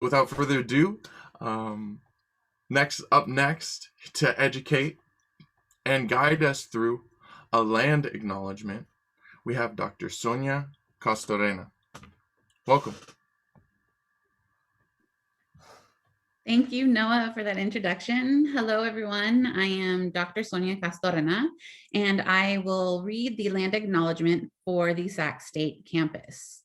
without further ado, um, next to educate and guide us through a land acknowledgement, we have Dr. Sonia Castorena. Welcome. Thank you, Noah, for that introduction. Hello, everyone. I am Dr. Sonia Castorena, and I will read the land acknowledgement for the Sac State campus.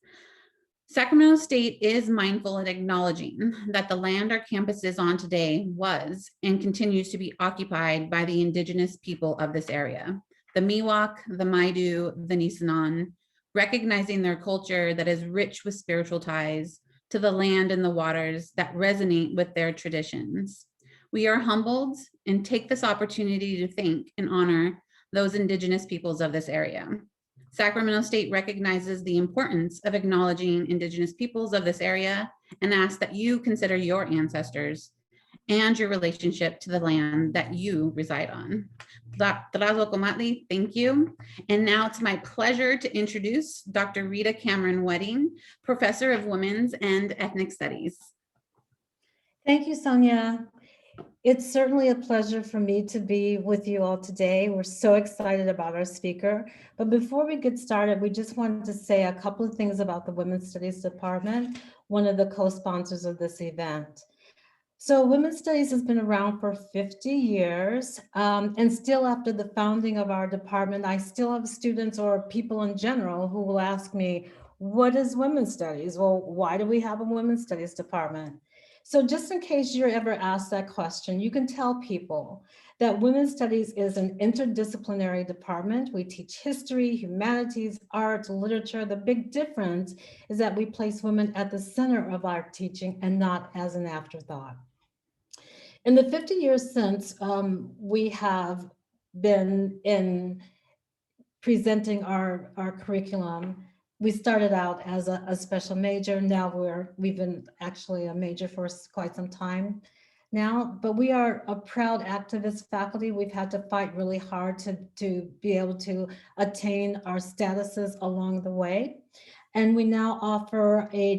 Sacramento State is mindful in acknowledging that the land our campus is on today was and continues to be occupied by the indigenous people of this area, the Miwok, the Maidu, the Nisenan, recognizing their culture that is rich with spiritual ties to the land and the waters that resonate with their traditions. We are humbled and take this opportunity to thank and honor those indigenous peoples of this area. Sacramento State recognizes the importance of acknowledging indigenous peoples of this area and asks that you consider your ancestors and your relationship to the land that you reside on. Thank you. And now it's my pleasure to introduce Dr. Rita Cameron Wedding, Professor of Women's and Ethnic Studies. Thank you, Sonia. It's certainly a pleasure for me to be with you all today. We're so excited about our speaker. But before we get started, we just wanted to say a couple of things about the Women's Studies Department, one of the co-sponsors of this event. So Women's Studies has been around for 50 years, and still after the founding of our department, I still have students or people in general who will ask me, what is Women's Studies? Well, why do we have a Women's Studies department? So just in case you're ever asked that question, you can tell people that Women's Studies is an interdisciplinary department. We teach history, humanities, art, literature. The big difference is that we place women at the center of our teaching and not as an afterthought. In the 50 years since we have been in presenting our curriculum, we started out as a special major. Now we've been actually a major for quite some time now, but we are a proud activist faculty. We've had to fight really hard to be able to attain our statuses along the way. And we now offer a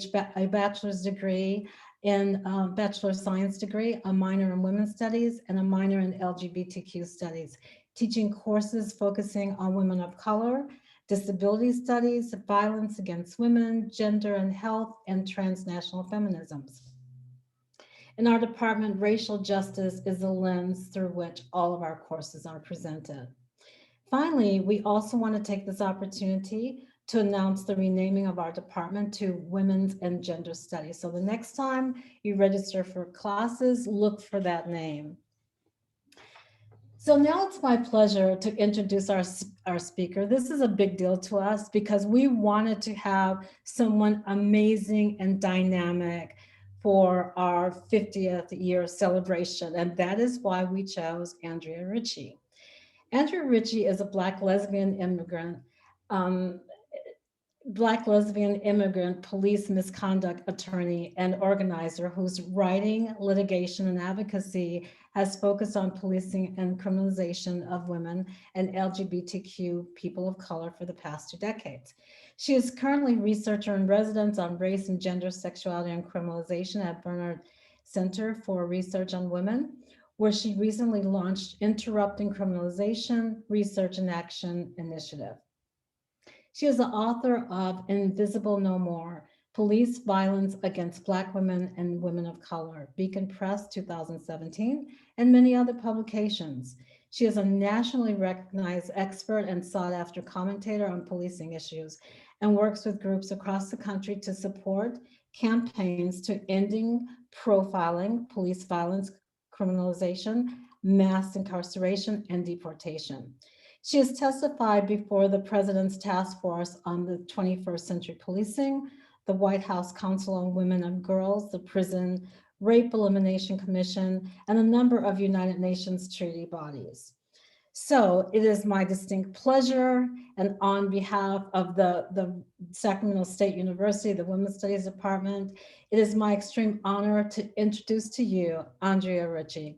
bachelor's degree in Bachelor of Science degree, a minor in Women's Studies, and a minor in LGBTQ Studies, teaching courses focusing on women of color, disability studies, violence against women, gender and health, and transnational feminisms. In our department, racial justice is the lens through which all of our courses are presented. Finally, we also want to take this opportunity to announce the renaming of our department to Women's and Gender Studies. So the next time you register for classes, look for that name. So now it's my pleasure to introduce our speaker. This is a big deal to us because we wanted to have someone amazing and dynamic for our 50th year celebration. And that is why we chose Andrea Ritchie. Andrea Ritchie is a Black lesbian immigrant police misconduct attorney and organizer whose writing, litigation, and advocacy has focused on policing and criminalization of women and LGBTQ people of color for the past 2 decades. She is currently researcher in residence on race and gender, sexuality, and criminalization at Bernard Center for Research on Women, where she recently launched Interrupting Criminalization Research and Action Initiative. She is the author of Invisible No More, Police Violence Against Black Women and Women of Color, Beacon Press 2017, and many other publications. She is a nationally recognized expert and sought after commentator on policing issues and works with groups across the country to support campaigns to ending profiling, police violence, criminalization, mass incarceration, and deportation. She has testified before the President's Task Force on the 21st Century Policing, the White House Council on Women and Girls, the Prison Rape Elimination Commission, and a number of United Nations treaty bodies. So it is my distinct pleasure, and on behalf of the Sacramento State University, the Women's Studies Department, it is my extreme honor to introduce to you Andrea Ritchie.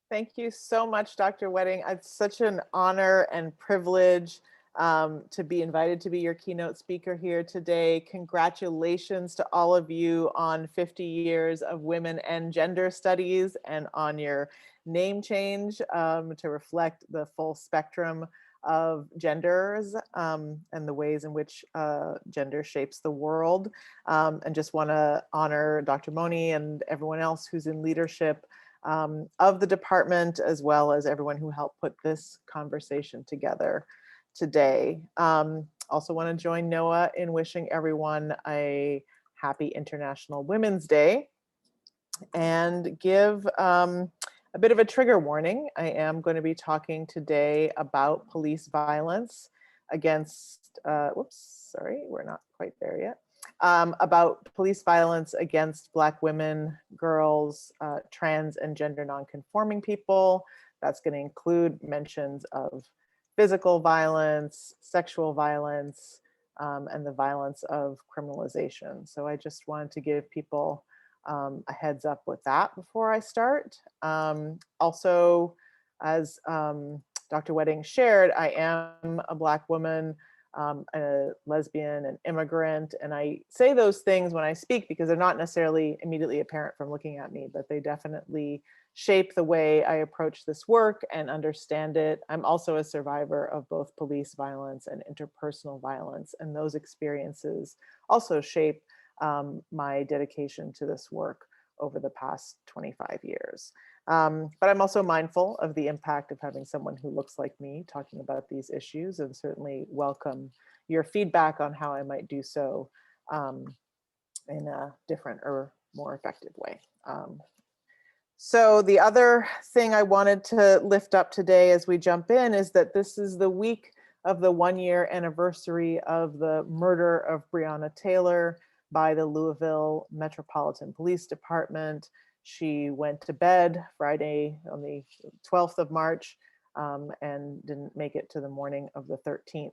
Thank you so much, Dr. Wedding. It's such an honor and privilege to be invited to be your keynote speaker here today. Congratulations to all of you on 50 years of women and gender studies and on your name change to reflect the full spectrum of genders and the ways in which gender shapes the world. And just want to honor Dr. Moni and everyone else who's in leadership of the department, as well as everyone who helped put this conversation together today. Also want to join Noah in wishing everyone a happy International Women's Day and give a bit of a trigger warning. I am going to be talking today about police violence against, whoops, sorry, we're not quite there yet. About police violence against Black women, girls, trans and gender nonconforming people. That's going to include mentions of physical violence, sexual violence, and the violence of criminalization. So I just wanted to give people a heads up with that before I start. Also, as Dr. Wedding shared, I am a Black woman, a lesbian, an immigrant, and I say those things when I speak because they're not necessarily immediately apparent from looking at me, but they definitely shape the way I approach this work and understand it. I'm also a survivor of both police violence and interpersonal violence, and those experiences also shape my dedication to this work over the past 25 years. But I'm also mindful of the impact of having someone who looks like me talking about these issues, and certainly welcome your feedback on how I might do so in a different or more effective way. So the other thing I wanted to lift up today as we jump in is that this is the week of the 1-year anniversary of the murder of Breonna Taylor by the Louisville Metropolitan Police Department. She went to bed Friday on the 12th of March and didn't make it to the morning of the 13th.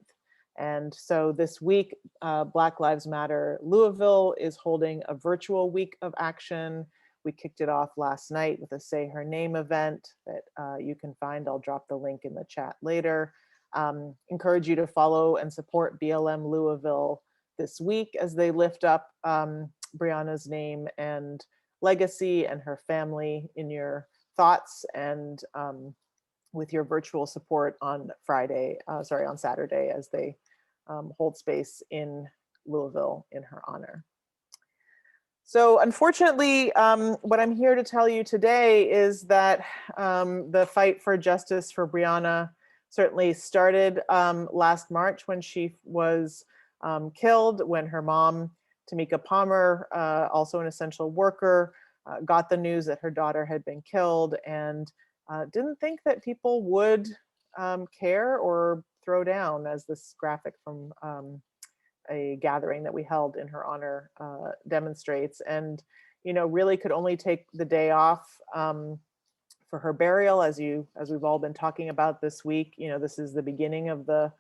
And so this week, Black Lives Matter Louisville is holding a virtual week of action. We kicked it off last night with a Say Her Name event that you can find. I'll drop the link in the chat later. Encourage you to follow and support BLM Louisville this week as they lift up Breonna's name and legacy and her family in your thoughts, and with your virtual support on on Saturday as they hold space in Louisville in her honor. So unfortunately, what I'm here to tell you today is that the fight for justice for Breonna certainly started last March when she was killed, when her mom, Tamika Palmer, also an essential worker, got the news that her daughter had been killed and didn't think that people would care or throw down, as this graphic from a gathering that we held in her honor demonstrates, and really could only take the day off for her burial, as we've all been talking about this week. This is the beginning of the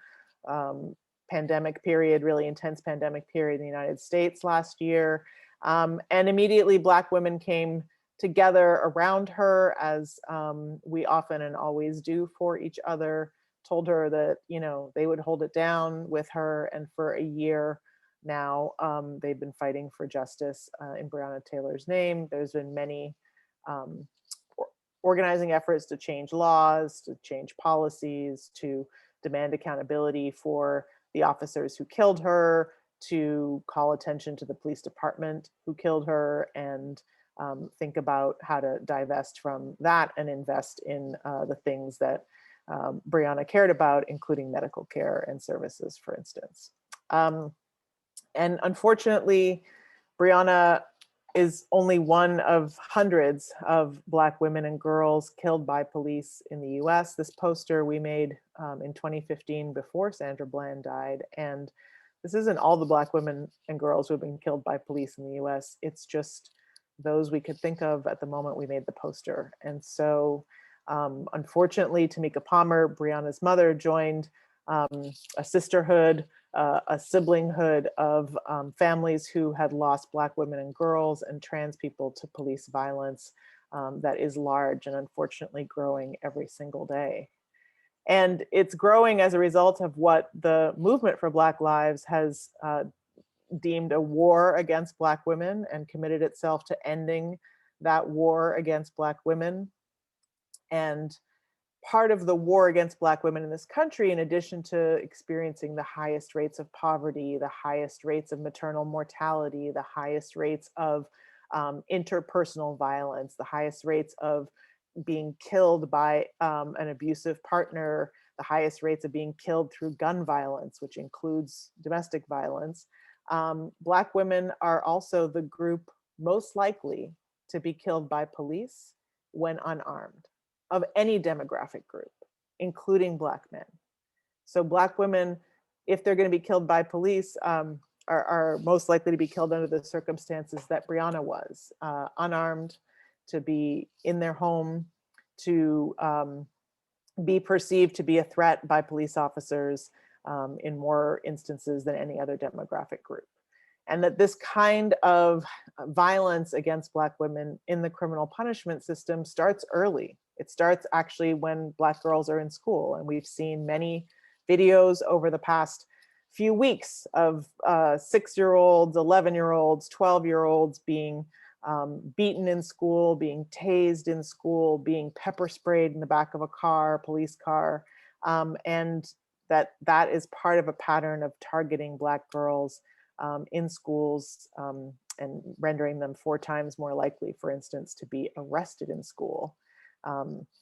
pandemic period, really intense pandemic period in the United States last year, and immediately Black women came together around her, as we often and always do for each other. Told her that they would hold it down with her, and for a year now they've been fighting for justice in Breonna Taylor's name. There's been many organizing efforts to change laws, to change policies, to demand accountability for the officers who killed her, to call attention to the police department who killed her, and think about how to divest from that and invest in the things that Breonna cared about, including medical care and services, for instance. And unfortunately, Breonna is only one of hundreds of Black women and girls killed by police in the US. This poster we made in 2015 before Sandra Bland died. And this isn't all the Black women and girls who have been killed by police in the US. It's just those we could think of at the moment we made the poster. And so unfortunately, Tamika Palmer, Breonna's mother, joined a sisterhood, a siblinghood of families who had lost Black women and girls and trans people to police violence that is large and unfortunately growing every single day. And it's growing as a result of what the movement for Black Lives has deemed a war against Black women and committed itself to ending that war against Black women. And part of the war against Black women in this country, in addition to experiencing the highest rates of poverty, the highest rates of maternal mortality, the highest rates of interpersonal violence, the highest rates of being killed by an abusive partner, the highest rates of being killed through gun violence, which includes domestic violence, Black women are also the group most likely to be killed by police when unarmed, of any demographic group, including Black men. So Black women, if they're going to be killed by police, are most likely to be killed under the circumstances that Breonna was, unarmed, to be in their home, to be perceived to be a threat by police officers in more instances than any other demographic group. And that this kind of violence against Black women in the criminal punishment system starts early. It starts actually when Black girls are in school. And we've seen many videos over the past few weeks of 6-year-olds, 11-year-olds, 12-year-olds being beaten in school, being tased in school, being pepper sprayed in the back of a car, police car. And that is part of a pattern of targeting Black girls in schools and rendering them 4 times more likely, for instance, to be arrested in school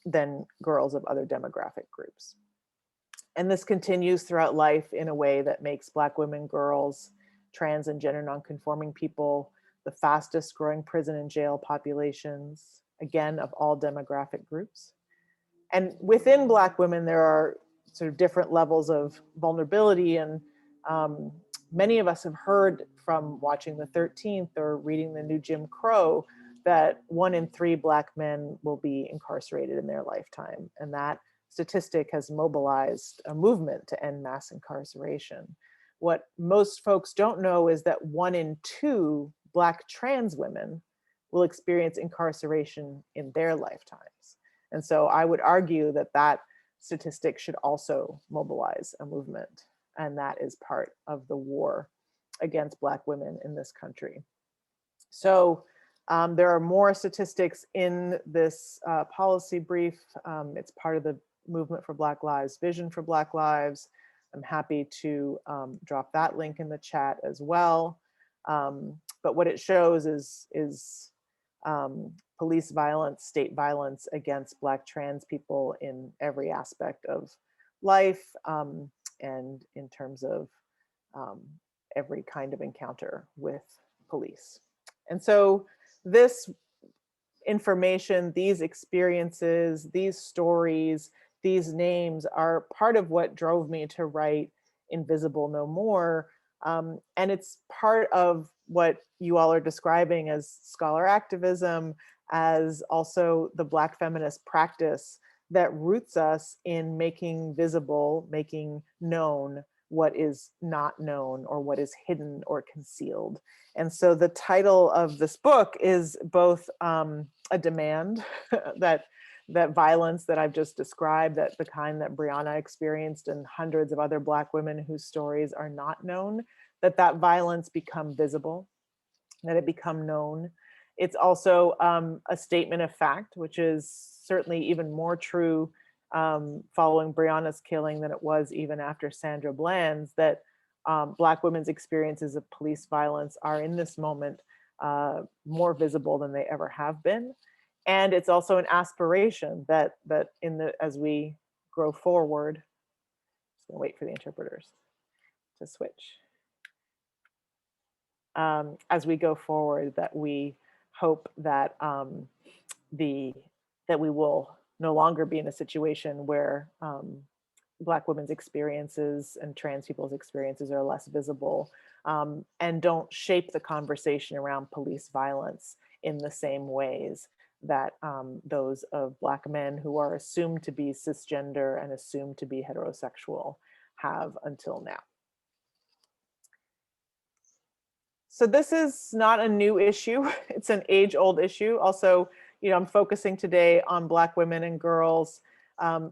than girls of other demographic groups. And this continues throughout life in a way that makes Black women, girls, trans and gender nonconforming people the fastest growing prison and jail populations, again, of all demographic groups. And within Black women, there are sort of different levels of vulnerability. And many of us have heard from watching the 13th or reading the new Jim Crow that 1 in 3 Black men will be incarcerated in their lifetime. And that statistic has mobilized a movement to end mass incarceration. What most folks don't know is that 1 in 2 Black trans women will experience incarceration in their lifetimes. And so I would argue that that statistic should also mobilize a movement. And that is part of the war against Black women in this country. So there are more statistics in this policy brief. It's part of the Movement for Black Lives, Vision for Black Lives. I'm happy to drop that link in the chat as well. But what it shows is police violence, state violence against Black trans people in every aspect of life and in terms of every kind of encounter with police. And so this information, these experiences, these stories, these names are part of what drove me to write Invisible No More. And it's part of what you all are describing as scholar activism, as also the Black feminist practice that roots us in making visible, making known what is not known or what is hidden or concealed. And so the title of this book is both a demand that violence that I've just described, that the kind that Breonna experienced and hundreds of other Black women whose stories are not known, that violence become visible, that it become known. It's also a statement of fact, which is certainly even more true following Breonna's killing than it was even after Sandra Bland's, that Black women's experiences of police violence are in this moment more visible than they ever have been. And it's also an aspiration that as we grow forward, just gonna wait for the interpreters to switch. As we go forward, that we hope that that we will no longer be in a situation where Black women's experiences and trans people's experiences are less visible and don't shape the conversation around police violence in the same ways that those of Black men who are assumed to be cisgender and assumed to be heterosexual have until now. So this is not a new issue. It's an age-old issue. Also, I'm focusing today on Black women and girls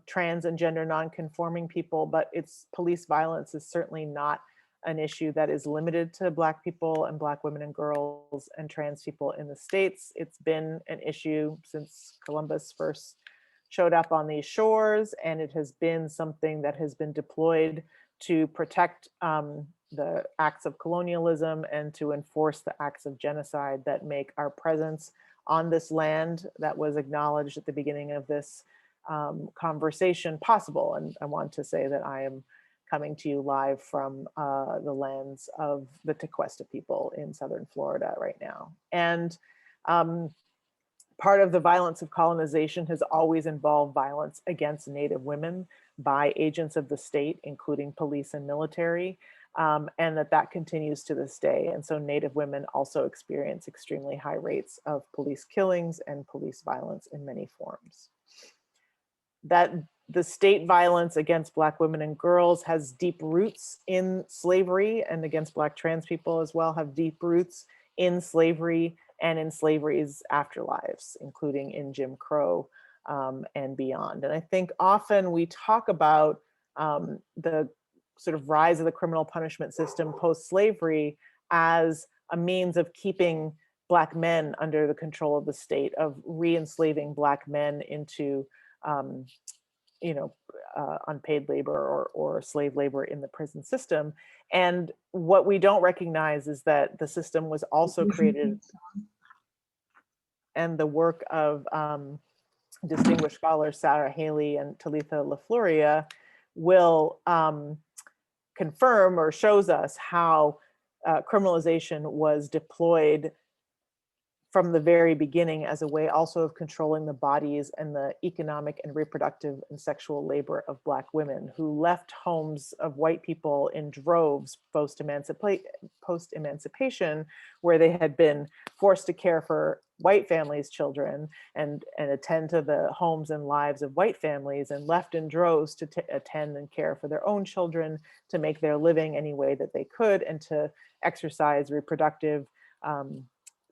trans and gender non-conforming people, but police violence is certainly not an issue that is limited to Black people and Black women and girls and trans people in the States. It's been an issue since Columbus first showed up on these shores, and it has been something that has been deployed to protect the acts of colonialism and to enforce the acts of genocide that make our presence on this land that was acknowledged at the beginning of this conversation possible. And I want to say that I am coming to you live from the lands of the Tequesta people in Southern Florida right now. And part of the violence of colonization has always involved violence against Native women by agents of the state, including police and military, and that continues to this day. And so Native women also experience extremely high rates of police killings and police violence in many forms. That the state violence against Black women and girls has deep roots in slavery, and against Black trans people as well have deep roots in slavery and in slavery's afterlives, including in Jim Crow and beyond. And I think often we talk about the sort of rise of the criminal punishment system post-slavery as a means of keeping Black men under the control of the state, of re-enslaving Black men into unpaid labor or slave labor in the prison system. And what we don't recognize is that the system was also created, and the work of distinguished scholars Sarah Haley and Talitha LaFloria will confirm or shows us how criminalization was deployed from the very beginning as a way also of controlling the bodies and the economic and reproductive and sexual labor of Black women who left homes of white people in droves post-emancipation, where they had been forced to care for white families' children and attend to the homes and lives of white families, and left in droves to attend and care for their own children, to make their living any way that they could, and to exercise reproductive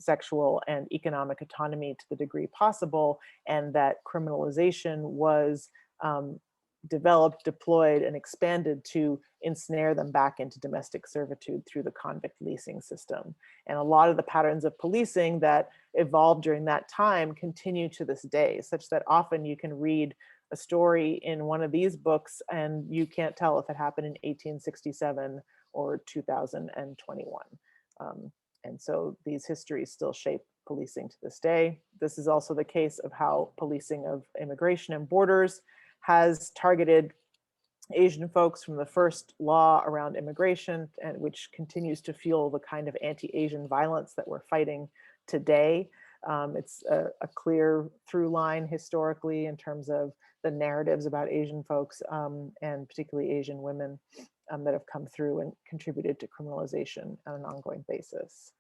sexual and economic autonomy to the degree possible, and that criminalization was developed, deployed, and expanded to ensnare them back into domestic servitude through the convict leasing system. And a lot of the patterns of policing that evolved during that time continue to this day, such that often you can read a story in one of these books and you can't tell if it happened in 1867 or 2021. And so these histories still shape policing to this day. This is also the case of how policing of immigration and borders has targeted Asian folks from the first law around immigration, and which continues to fuel the kind of anti-Asian violence that we're fighting today. It's a clear through line historically in terms of the narratives about Asian folks and particularly Asian women that have come through and contributed to criminalization on an ongoing basis.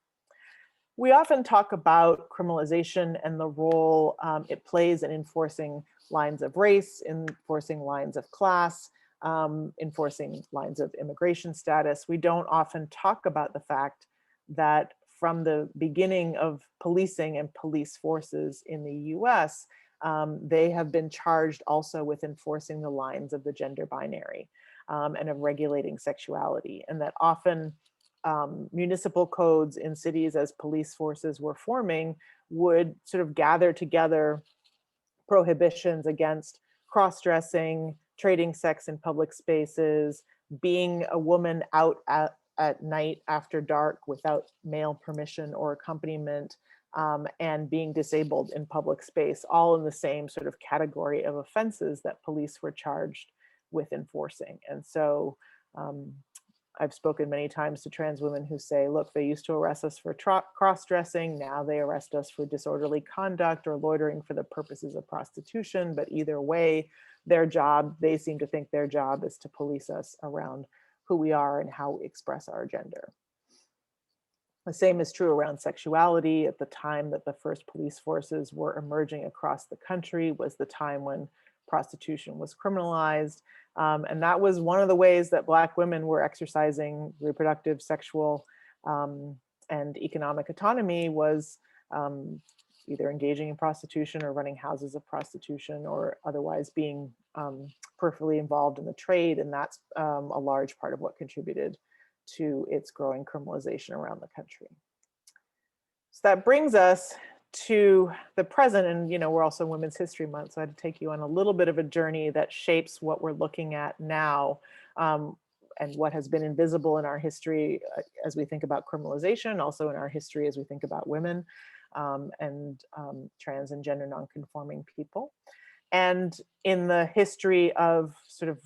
We often talk about criminalization and the role it plays in enforcing lines of race, enforcing lines of class, enforcing lines of immigration status. We don't often talk about the fact that from the beginning of policing and police forces in the US, they have been charged also with enforcing the lines of the gender binary and of regulating sexuality. And that often municipal codes in cities as police forces were forming would sort of gather together prohibitions against cross-dressing, trading sex in public spaces, being a woman out at night after dark without male permission or accompaniment, and being disabled in public space, all in the same sort of category of offenses that police were charged with enforcing. And so I've spoken many times to trans women who say, look, they used to arrest us for cross-dressing, now they arrest us for disorderly conduct or loitering for the purposes of prostitution, but either way, their job, they seem to think their job is to police us around who we are and how we express our gender. The same is true around sexuality. At the time that the first police forces were emerging across the country was the time when prostitution was criminalized. And that was one of the ways that Black women were exercising reproductive, sexual, and economic autonomy was either engaging in prostitution or running houses of prostitution or otherwise being peripherally involved in the trade. And that's a large part of what contributed to its growing criminalization around the country. So that brings us to the present, and we're also Women's History Month, so I had to take you on a little bit of a journey that shapes what we're looking at now, and what has been invisible in our history as we think about criminalization, also in our history as we think about women and trans and gender nonconforming people. And in the history of sort of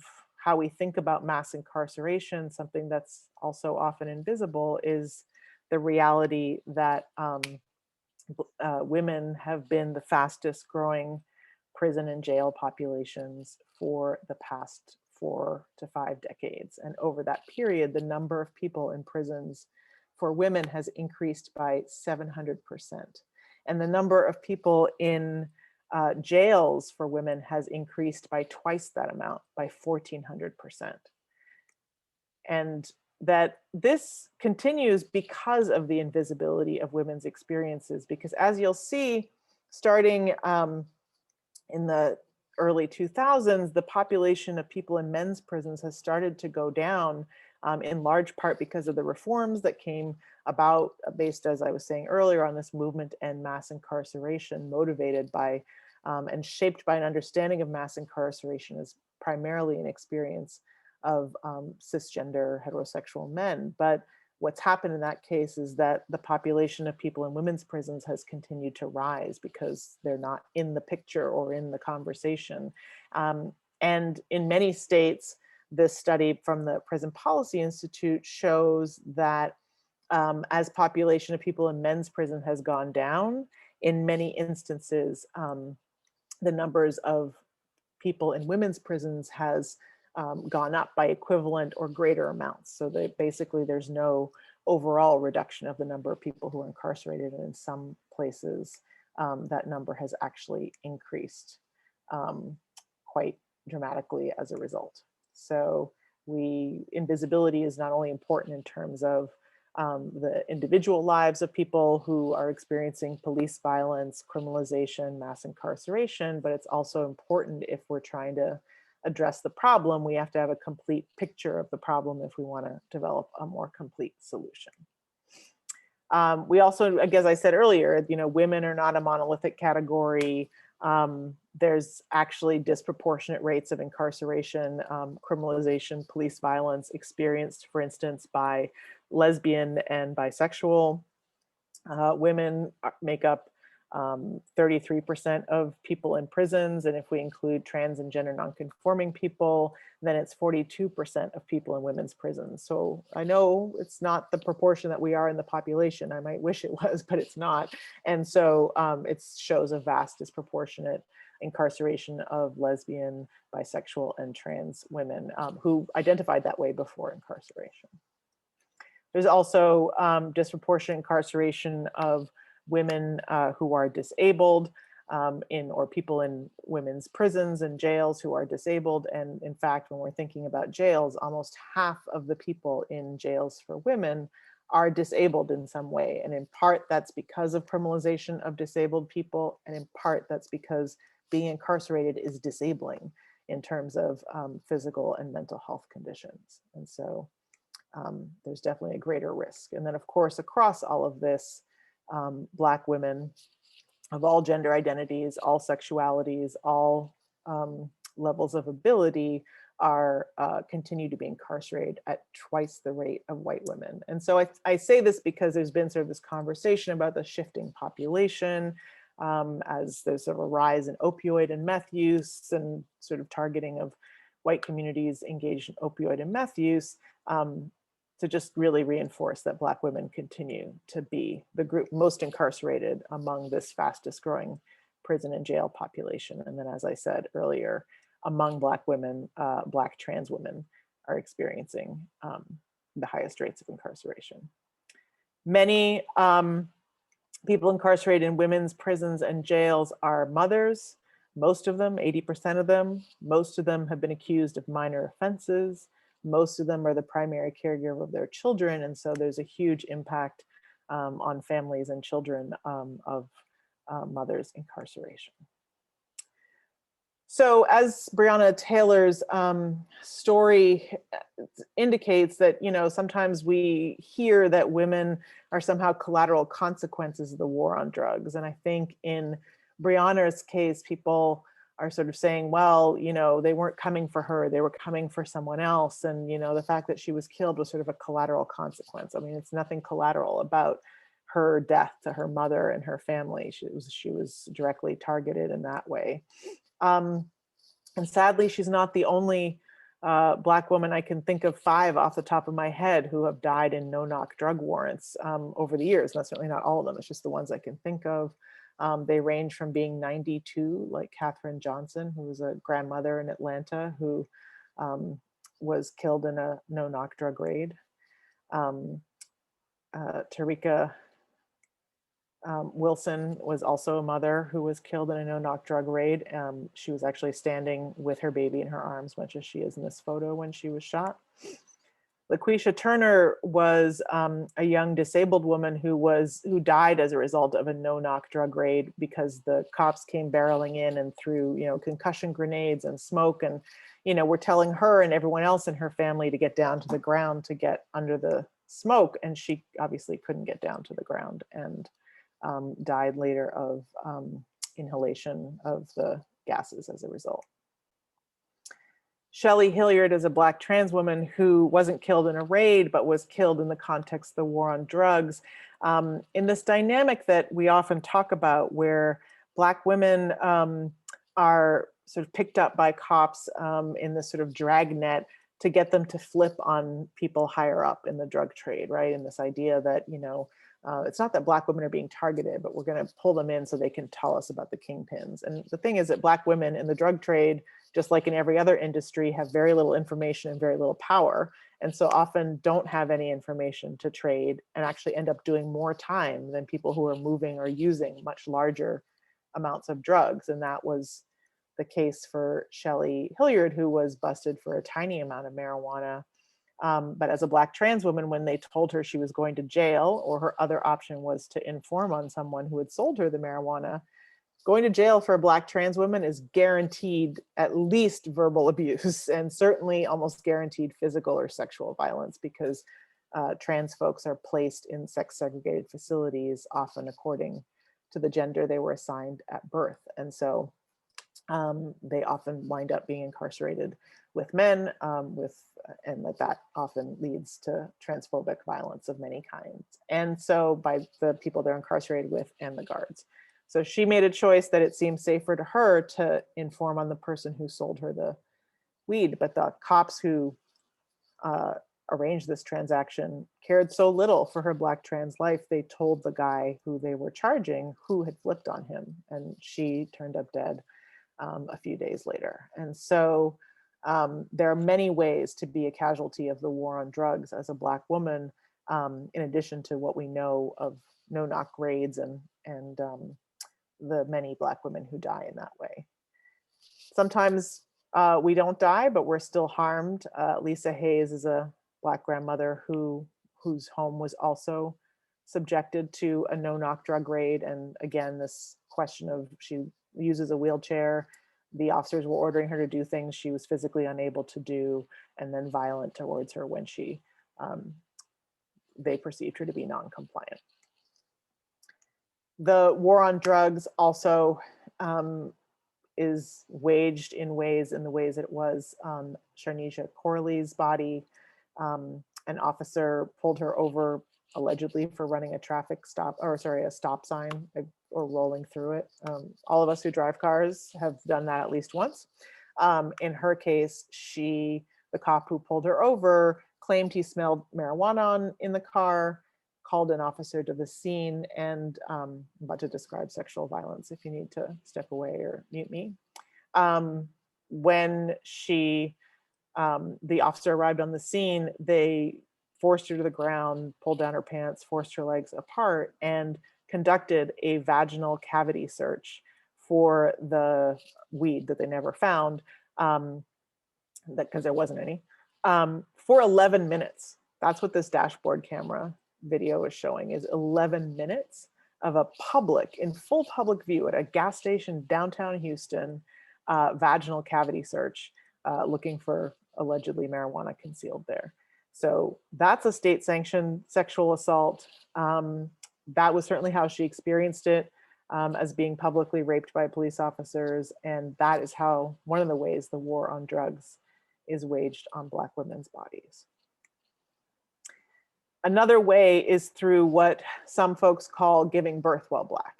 how we think about mass incarceration, something that's also often invisible is the reality that women have been the fastest growing prison and jail populations for the past 4 to 5 decades. And over that period, the number of people in prisons for women has increased by 700%. And the number of people in jails for women has increased by twice that amount, by 1,400%. And that this continues because of the invisibility of women's experiences, because as you'll see, starting in the early 2000s, the population of people in men's prisons has started to go down, in large part because of the reforms that came about based, as I was saying earlier, on this movement to end mass incarceration, motivated by and shaped by an understanding of mass incarceration as primarily an experience of cisgender heterosexual men. But what's happened in that case is that the population of people in women's prisons has continued to rise because they're not in the picture or in the conversation. And in many states, this study from the Prison Policy Institute shows that as population of people in men's prison has gone down, in many instances, the numbers of people in women's prisons has gone up by equivalent or greater amounts. So that basically there's no overall reduction of the number of people who are incarcerated. And in some places, that number has actually increased quite dramatically as a result. So invisibility is not only important in terms of the individual lives of people who are experiencing police violence, criminalization, mass incarceration, but it's also important if we're trying to address the problem. We have to have a complete picture of the problem if we want to develop a more complete solution. We also, as I said earlier, women are not a monolithic category. There's actually disproportionate rates of incarceration, criminalization, police violence experienced, for instance, by lesbian and bisexual women. Make up 33% of people in prisons. And if we include trans and gender nonconforming people, then it's 42% of people in women's prisons. So I know it's not the proportion that we are in the population. I might wish it was, but it's not. And so it shows a vast disproportionate incarceration of lesbian, bisexual, and trans women who identified that way before incarceration. There's also disproportionate incarceration of women who are disabled or people in women's prisons and jails who are disabled. And in fact, when we're thinking about jails, almost half of the people in jails for women are disabled in some way. And in part, that's because of criminalization of disabled people. And in part, that's because being incarcerated is disabling in terms of physical and mental health conditions. And so there's definitely a greater risk. And then of course, across all of this, Black women of all gender identities, all sexualities, all levels of ability are continue to be incarcerated at twice the rate of white women. And so I say this because there's been sort of this conversation about the shifting population as there's sort of a rise in opioid and meth use and sort of targeting of white communities engaged in opioid and meth use. To just really reinforce that Black women continue to be the group most incarcerated among this fastest growing prison and jail population. And then, as I said earlier, among Black women, Black trans women are experiencing the highest rates of incarceration. Many people incarcerated in women's prisons and jails are mothers. Most of them, 80% of them, most of them have been accused of minor offenses. Most of them are the primary caregiver of their children. And so there's a huge impact on families and children of mother's incarceration. So as Breonna Taylor's story indicates that, sometimes we hear that women are somehow collateral consequences of the war on drugs. And I think in Breonna's case, people are sort of saying, well, they weren't coming for her, they were coming for someone else. And, the fact that she was killed was sort of a collateral consequence. I mean, it's nothing collateral about her death to her mother and her family. She was directly targeted in that way. And sadly, she's not the only Black woman. I can think of 5 off the top of my head who have died in no-knock drug warrants over the years. And that's certainly not all of them. It's just the ones I can think of. They range from being 92, like Katherine Johnson, who was a grandmother in Atlanta who was killed in a no-knock drug raid. Tarika Wilson was also a mother who was killed in a no-knock drug raid. She was actually standing with her baby in her arms, much as she is in this photo when she was shot. LaQuisha Turner was a young disabled woman who died as a result of a no-knock drug raid because the cops came barreling in and threw, concussion grenades and smoke, and were telling her and everyone else in her family to get down to the ground to get under the smoke, and she obviously couldn't get down to the ground and died later of inhalation of the gases as a result. Shelley Hilliard is a Black trans woman who wasn't killed in a raid, but was killed in the context of the war on drugs. In this dynamic that we often talk about, where Black women are sort of picked up by cops in this sort of dragnet to get them to flip on people higher up in the drug trade, right? And this idea that, it's not that Black women are being targeted, but we're going to pull them in so they can tell us about the kingpins. And the thing is that Black women in the drug trade, just like in every other industry, have very little information and very little power. And so often don't have any information to trade and actually end up doing more time than people who are moving or using much larger amounts of drugs. And that was the case for Shelley Hilliard, who was busted for a tiny amount of marijuana. But as a Black trans woman, when they told her she was going to jail, or her other option was to inform on someone who had sold her the marijuana, going to jail for a Black trans woman is guaranteed at least verbal abuse, and certainly almost guaranteed physical or sexual violence, because trans folks are placed in sex segregated facilities, often according to the gender they were assigned at birth. And so they often wind up being incarcerated with men, and that often leads to transphobic violence of many kinds. And so by the people they're incarcerated with and the guards. So she made a choice that it seemed safer to her to inform on the person who sold her the weed, but the cops who arranged this transaction cared so little for her Black trans life, they told the guy who they were charging who had flipped on him, and she turned up dead a few days later. And so there are many ways to be a casualty of the war on drugs as a Black woman, in addition to what we know of no-knock raids and the many Black women who die in that way. Sometimes we don't die, but we're still harmed. Lisa Hayes is a Black grandmother whose home was also subjected to a no-knock drug raid. And again, this question of, she uses a wheelchair, the officers were ordering her to do things she was physically unable to do, and then violent towards her when they perceived her to be non-compliant. The war on drugs also is waged in the ways it was Sharnisha Corley's body. An officer pulled her over allegedly for running a stop sign or rolling through it. All of us who drive cars have done that at least once. In her case, the cop who pulled her over claimed he smelled marijuana in the car, called an officer to the scene, and I'm about to describe sexual violence if you need to step away or mute me. When the officer arrived on the scene, they forced her to the ground, pulled down her pants, forced her legs apart, and conducted a vaginal cavity search for the weed that they never found, because there wasn't any, for 11 minutes. That's what this dashboard camera video is showing, is 11 minutes of a in full public view at a gas station downtown Houston, vaginal cavity search, looking for allegedly marijuana concealed there. So that's a state-sanctioned sexual assault. That was certainly how she experienced it, as being publicly raped by police officers. And that is how, one of the ways the war on drugs is waged on Black women's bodies. Another way is through what some folks call giving birth while Black.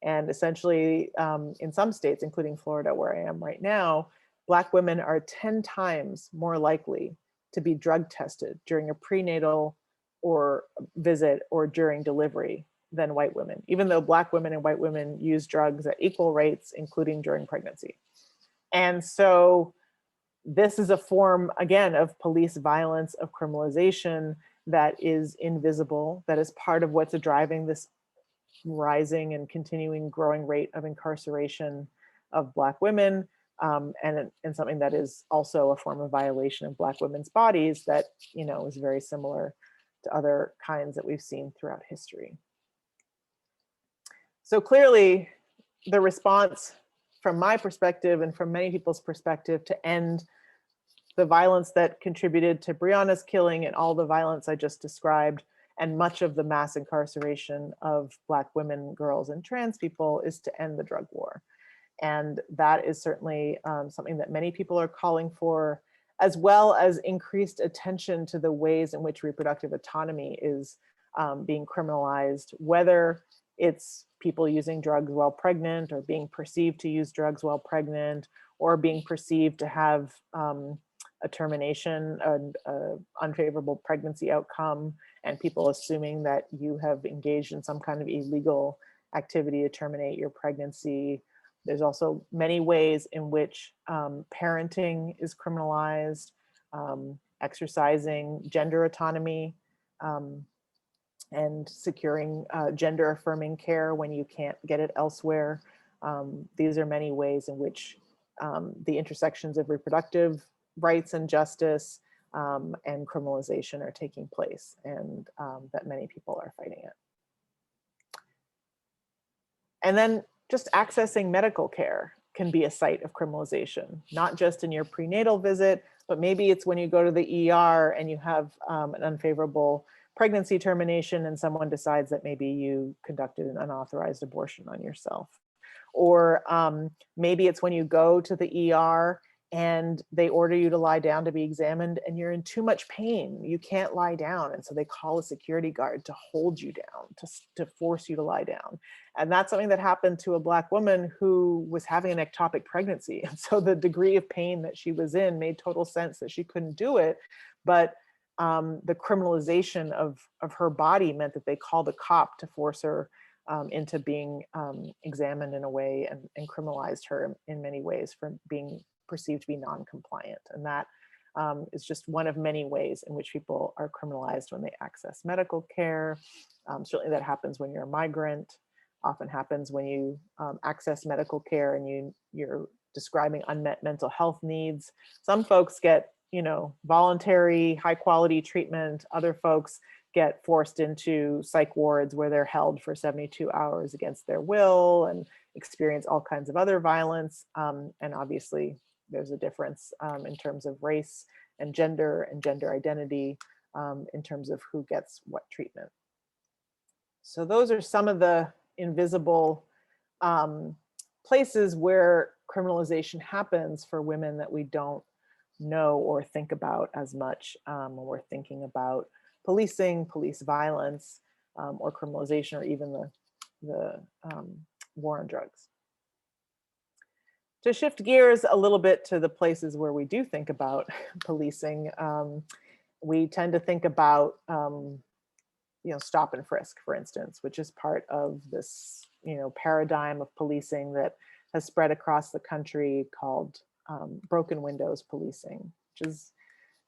And essentially, in some states, including Florida, where I am right now, Black women are 10 times more likely to be drug tested during a prenatal or visit or during delivery than white women, even though Black women and white women use drugs at equal rates, including during pregnancy. And so this is a form, again, of police violence, of criminalization that is invisible, that is part of what's driving this rising and continuing growing rate of incarceration of Black women, and something that is also a form of violation of Black women's bodies that, you know, is very similar to other kinds that we've seen throughout history. So clearly, the response from my perspective and from many people's perspective to end the violence that contributed to Breonna's killing and all the violence I just described, and much of the mass incarceration of Black women, girls, and trans people, is to end the drug war. And that is certainly something that many people are calling for, as well as increased attention to the ways in which reproductive autonomy is being criminalized, whether it's people using drugs while pregnant, or being perceived to use drugs while pregnant, or being perceived to have a termination, an unfavorable pregnancy outcome, and people assuming that you have engaged in some kind of illegal activity to terminate your pregnancy. There's also many ways in which parenting is criminalized, exercising gender autonomy, and securing gender affirming care when you can't get it elsewhere. These are many ways in which the intersections of reproductive rights and justice and criminalization are taking place, and that many people are fighting it. And then just accessing medical care can be a site of criminalization, not just in your prenatal visit, but maybe it's when you go to the ER and you have an unfavorable pregnancy termination and someone decides that maybe you conducted an unauthorized abortion on yourself. Or maybe it's when you go to the ER and they order you to lie down to be examined and you're in too much pain. You can't lie down. And so they call a security guard to hold you down, to force you to lie down. And that's something that happened to a Black woman who was having an ectopic pregnancy. And so the degree of pain that she was in made total sense that she couldn't do it. But the criminalization of her body meant that they called a cop to force her into being examined in a way, and criminalized her in many ways for being perceived to be non-compliant. And that is just one of many ways in which people are criminalized when they access medical care. Certainly that happens when you're a migrant, often happens when you access medical care and you're describing unmet mental health needs. Some folks get, you know, voluntary high quality treatment. Other folks get forced into psych wards where they're held for 72 hours against their will and experience all kinds of other violence. And obviously there's a difference in terms of race and gender identity, in terms of who gets what treatment. So those are some of the invisible places where criminalization happens for women that we don't know or think about as much when we're thinking about policing, police violence, or criminalization, or even the war on drugs. To shift gears a little bit to the places where we do think about policing, we tend to think about stop and frisk, for instance, which is part of this paradigm of policing that has spread across the country, called broken windows policing, which is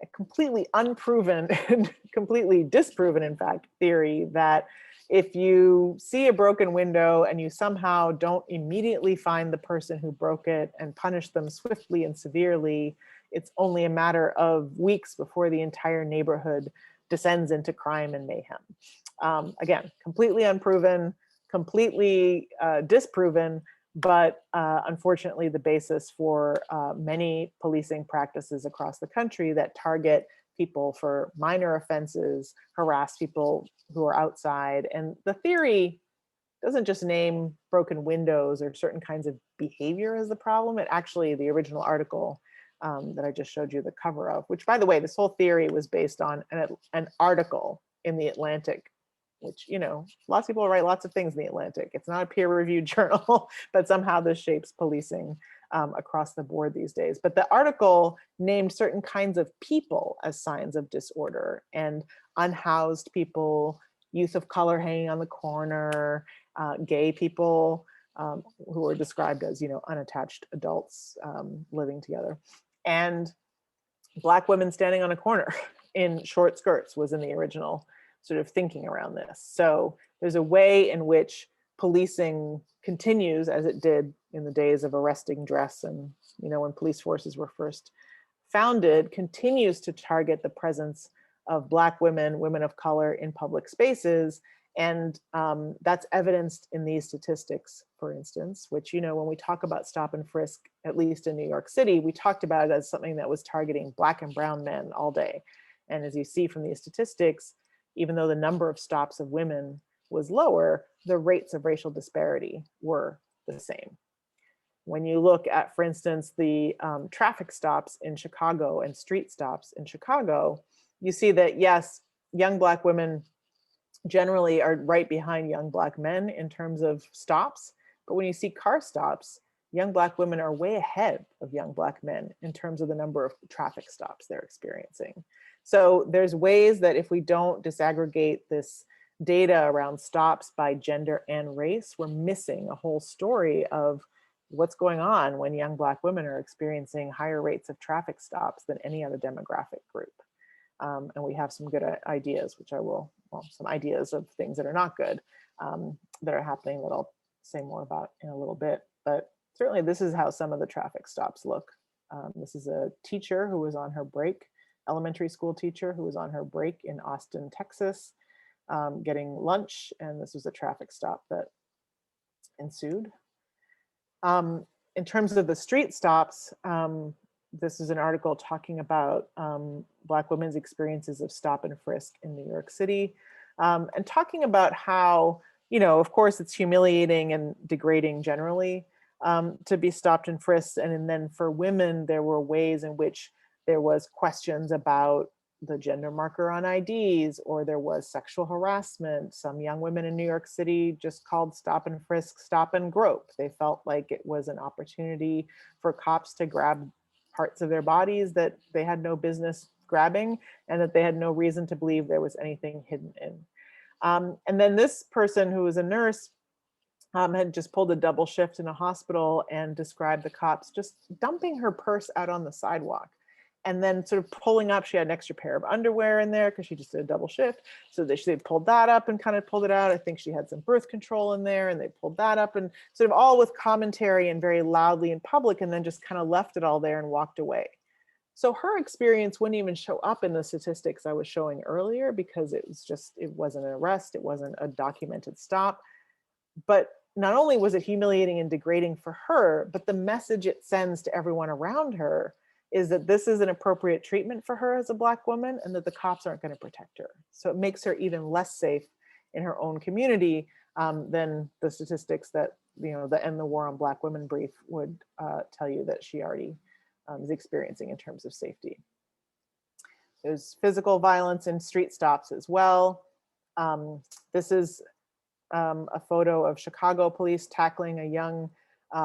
a completely unproven and completely disproven, in fact, theory that if you see a broken window and you somehow don't immediately find the person who broke it and punish them swiftly and severely, it's only a matter of weeks before the entire neighborhood descends into crime and mayhem. Again, completely unproven, completely disproven, but unfortunately the basis for many policing practices across the country that target people for minor offenses, harass people who are outside. And the theory doesn't just name broken windows or certain kinds of behavior as the problem. It actually, the original article that I just showed you the cover of, which by the way, this whole theory was based on an article in the Atlantic, which, you know, lots of people write lots of things in the Atlantic. It's not a peer-reviewed journal, but somehow this shapes policing across the board these days. But the article named certain kinds of people as signs of disorder, and unhoused people, youth of color hanging on the corner, gay people who are described as, you know, unattached adults living together, and Black women standing on a corner in short skirts was in the original sort of thinking around this. So there's a way in which policing continues, as it did in the days of arresting dress and, you know, when police forces were first founded, continues to target the presence of Black women, women of color in public spaces. And that's evidenced in these statistics, for instance, which, you know, when we talk about stop and frisk, at least in New York City, we talked about it as something that was targeting Black and brown men all day. And as you see from these statistics, even though the number of stops of women was lower, the rates of racial disparity were the same. When you look at, for instance, the traffic stops in Chicago and street stops in Chicago, you see that, yes, young Black women generally are right behind young Black men in terms of stops. But when you see car stops, young Black women are way ahead of young Black men in terms of the number of traffic stops they're experiencing. So there's ways that if we don't disaggregate this data around stops by gender and race, we're missing a whole story of what's going on when young Black women are experiencing higher rates of traffic stops than any other demographic group. And we have some good ideas, which I will, well, some ideas of things that are not good that are happening that I'll say more about in a little bit. But certainly this is how some of the traffic stops look. This is a teacher who was on her break, elementary school teacher who was on her break in Austin, Texas, getting lunch. And this was a traffic stop that ensued. In terms of the street stops, this is an article talking about Black women's experiences of stop and frisk in New York City, and talking about how, you know, of course, it's humiliating and degrading generally to be stopped and frisked. And then for women, there were ways in which there was questions about the gender marker on IDs, or there was sexual harassment. Some young women in New York City just called stop and frisk stop and grope. They felt like it was an opportunity for cops to grab parts of their bodies that they had no business grabbing, and that they had no reason to believe there was anything hidden in. And then this person who was a nurse had just pulled a double shift in a hospital and described the cops just dumping her purse out on the sidewalk, and then sort of pulling up, she had an extra pair of underwear in there because she just did a double shift. So they pulled that up and kind of pulled it out. I think she had some birth control in there, and they pulled that up, and sort of all with commentary and very loudly in public, and then just kind of left it all there and walked away. So her experience wouldn't even show up in the statistics I was showing earlier, because it wasn't an arrest, it wasn't a documented stop. But not only was it humiliating and degrading for her, but the message it sends to everyone around her is that this is an appropriate treatment for her as a Black woman, and that the cops aren't going to protect her. So it makes her even less safe in her own community than the statistics that, you know, the End the War on Black Women brief would tell you that she already is experiencing in terms of safety. There's physical violence in street stops as well. This is a photo of Chicago police tackling a young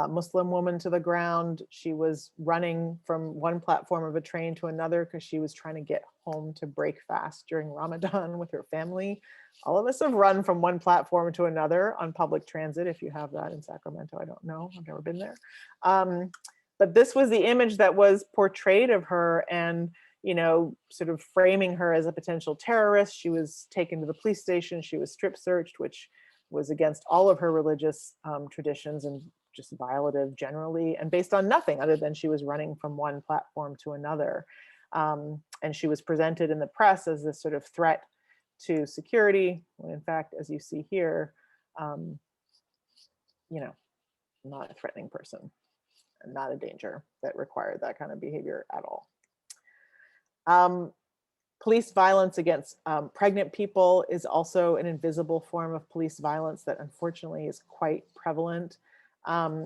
Muslim woman to the ground. She was running from one platform of a train to another because she was trying to get home to break fast during Ramadan with her family. All of us have run from one platform to another on public transit. If you have that in Sacramento, I don't know, I've never been there. But this was the image that was portrayed of her, and, you know, sort of framing her as a potential terrorist. She was taken to the police station. She was strip searched, which was against all of her religious traditions and just violative generally, and based on nothing other than she was running from one platform to another. And she was presented in the press as this sort of threat to security, when in fact, as you see here, you know, not a threatening person and not a danger that required that kind of behavior at all. Police violence against pregnant people is also an invisible form of police violence that unfortunately is quite prevalent.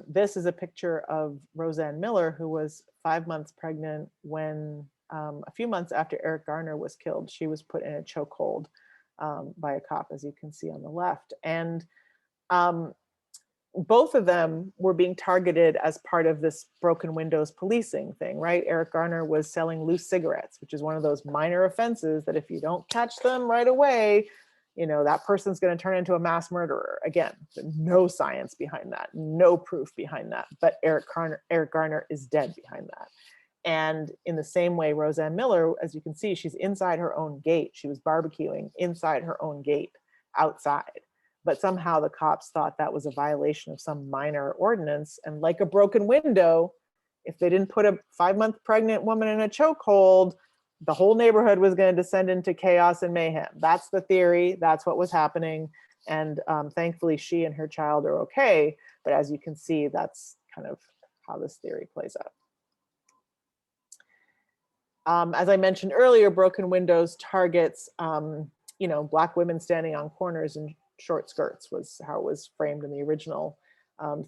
This is a picture of Roseanne Miller, who was 5 months pregnant when a few months after Eric Garner was killed, she was put in a chokehold by a cop, as you can see on the left. And both of them were being targeted as part of this broken windows policing thing, right? Eric Garner was selling loose cigarettes, which is one of those minor offenses that if you don't catch them right away, you know, that person's going to turn into a mass murderer. Again, no science behind that, no proof behind that, but Eric Garner is dead behind that. And in the same way, Roseanne Miller, as you can see, she's inside her own gate. She was barbecuing inside her own gate outside. But somehow the cops thought that was a violation of some minor ordinance. And like a broken window, if they didn't put a 5-month pregnant woman in a chokehold, the whole neighborhood was going to descend into chaos and mayhem. That's the theory. That's what was happening. And thankfully, she and her child are okay. But as you can see, that's kind of how this theory plays out. As I mentioned earlier, broken windows targets, you know, Black women standing on corners in short skirts was how it was framed in the original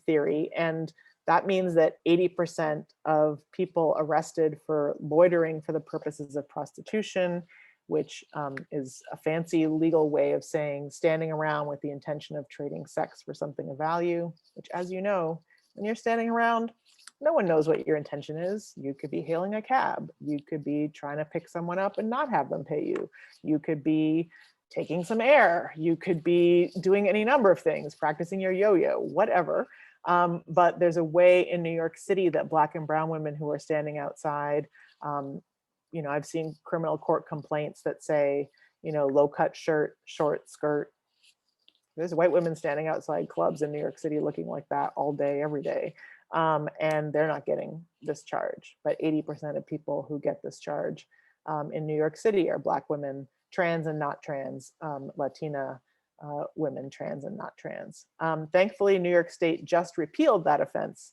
theory. And that means that 80% of people arrested for loitering for the purposes of prostitution, which is a fancy legal way of saying standing around with the intention of trading sex for something of value, which, as you know, when you're standing around, no one knows what your intention is. You could be hailing a cab. You could be trying to pick someone up and not have them pay you. You could be taking some air. You could be doing any number of things, practicing your yo-yo, whatever. But there's a way in New York City that Black and brown women who are standing outside, you know, I've seen criminal court complaints that say, you know, low cut shirt, short skirt. There's white women standing outside clubs in New York City looking like that all day, every day. And they're not getting this charge. But 80% of people who get this charge in New York City are Black women, trans and not trans, Latina women, trans and not trans. Thankfully, New York State just repealed that offense,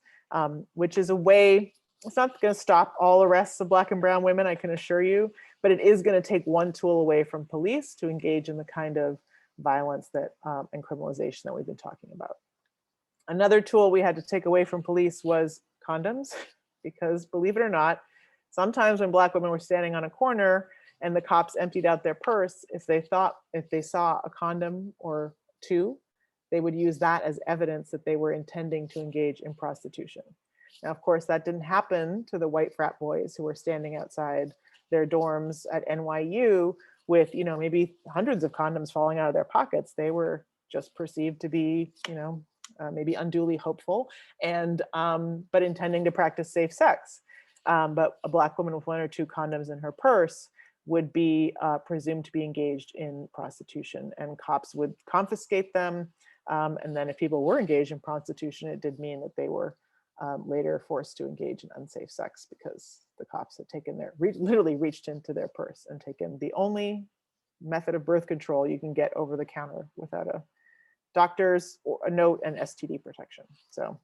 which is a way, it's not going to stop all arrests of Black and brown women, I can assure you, but it is going to take one tool away from police to engage in the kind of violence that and criminalization that we've been talking about. Another tool we had to take away from police was condoms, because believe it or not, sometimes when Black women were standing on a corner and the cops emptied out their purse, if they saw a condom or two, they would use that as evidence that they were intending to engage in prostitution. Now, of course, that didn't happen to the white frat boys who were standing outside their dorms at NYU with, you know, maybe hundreds of condoms falling out of their pockets. They were just perceived to be, you know, maybe unduly hopeful and but intending to practice safe sex. But a Black woman with 1 or 2 condoms in her purse would be presumed to be engaged in prostitution, and cops would confiscate them. And then if people were engaged in prostitution, it did mean that they were later forced to engage in unsafe sex because the cops had taken literally reached into their purse and taken the only method of birth control you can get over the counter without a doctor's a note and STD protection. So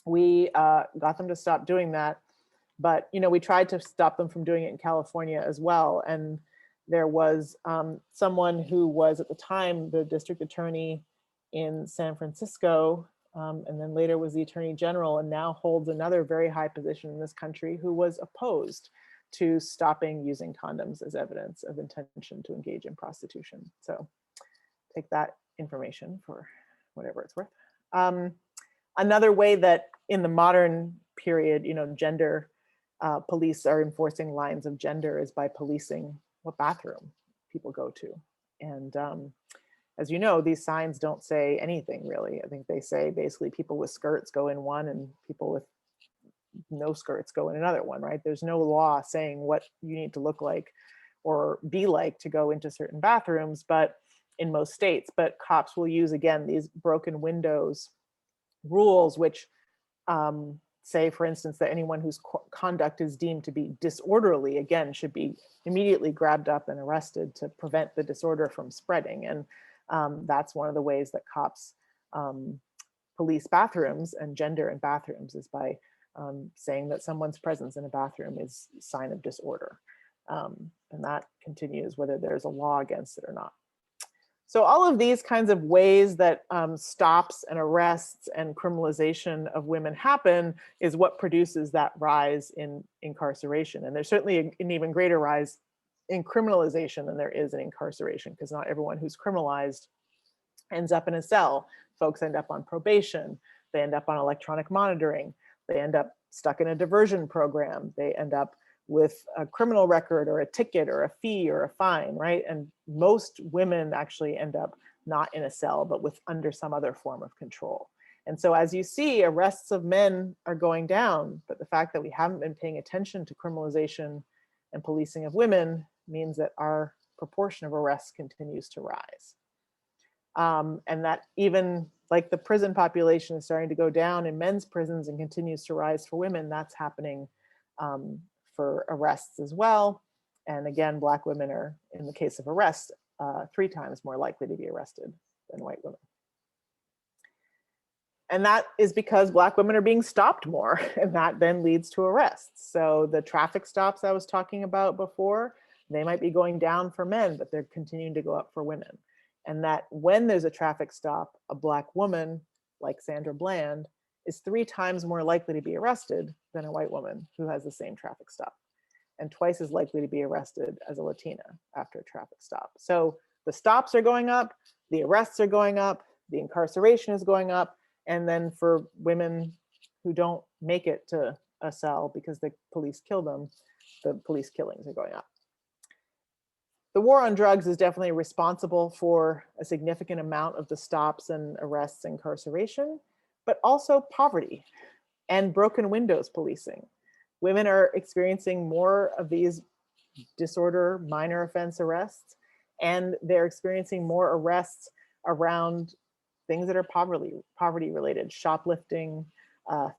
we got them to stop doing that. But, you know, we tried to stop them from doing it in California as well. And there was someone who was at the time the district attorney in San Francisco, and then later was the attorney general, and now holds another very high position in this country, who was opposed to stopping using condoms as evidence of intention to engage in prostitution. So take that information for whatever it's worth. Another way that in the modern period, you know, gender police are enforcing lines of gender is by policing what bathroom people go to. And as you know, these signs don't say anything really. I think they say basically people with skirts go in one and people with no skirts go in another one, right? There's no law saying what you need to look like or be like to go into certain bathrooms, but in most states, but cops will use, again, these broken windows rules, which say, for instance, that anyone whose conduct is deemed to be disorderly, again, should be immediately grabbed up and arrested to prevent the disorder from spreading. And that's one of the ways that cops police bathrooms and gender in bathrooms is by saying that someone's presence in a bathroom is a sign of disorder. And that continues whether there's a law against it or not. So all of these kinds of ways that stops and arrests and criminalization of women happen is what produces that rise in incarceration. And there's certainly an even greater rise in criminalization than there is in incarceration, because not everyone who's criminalized ends up in a cell. Folks end up on probation, they end up on electronic monitoring, they end up stuck in a diversion program, they end up with a criminal record or a ticket or a fee or a fine, right? And most women actually end up not in a cell, but with under some other form of control. And so as you see, arrests of men are going down, but the fact that we haven't been paying attention to criminalization and policing of women means that our proportion of arrests continues to rise. And that even like the prison population is starting to go down in men's prisons and continues to rise for women, that's happening for arrests as well. And again, Black women are, in the case of arrests, 3 times more likely to be arrested than white women. And that is because Black women are being stopped more, and that then leads to arrests. So the traffic stops I was talking about before, they might be going down for men, but they're continuing to go up for women. And that when there's a traffic stop, a Black woman like Sandra Bland is 3 times more likely to be arrested than a white woman who has the same traffic stop, and twice as likely to be arrested as a Latina after a traffic stop. So the stops are going up, the arrests are going up, the incarceration is going up, and then for women who don't make it to a cell because the police kill them, the police killings are going up. The war on drugs is definitely responsible for a significant amount of the stops and arrests and incarceration, but also poverty and broken windows policing. Women are experiencing more of these disorder, minor offense arrests, and they're experiencing more arrests around things that are poverty related, shoplifting,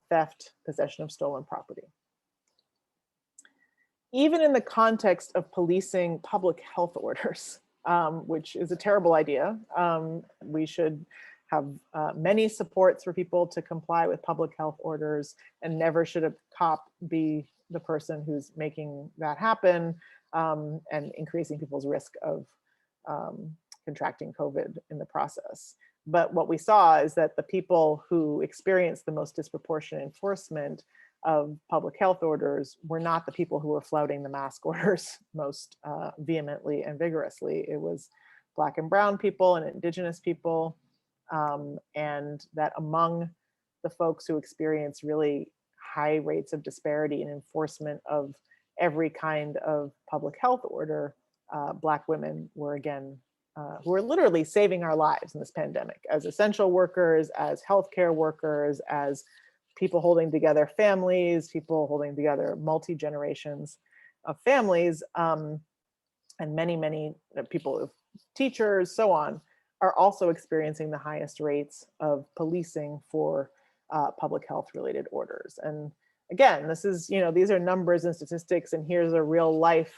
theft, possession of stolen property. Even in the context of policing public health orders, which is a terrible idea. We should have many supports for people to comply with public health orders, and never should a cop be the person who's making that happen and increasing people's risk of contracting COVID in the process. But what we saw is that the people who experienced the most disproportionate enforcement of public health orders were not the people who were flouting the mask orders most vehemently and vigorously. It was Black and brown people and Indigenous people, and that among the folks who experience really high rates of disparity in enforcement of every kind of public health order, Black women were again, who are literally saving our lives in this pandemic as essential workers, as healthcare workers, as people holding together families, people holding together multi-generations of families, and many, many people, teachers, so on, are also experiencing the highest rates of policing for public health related orders. And again, this is, these are numbers and statistics, and here's a real life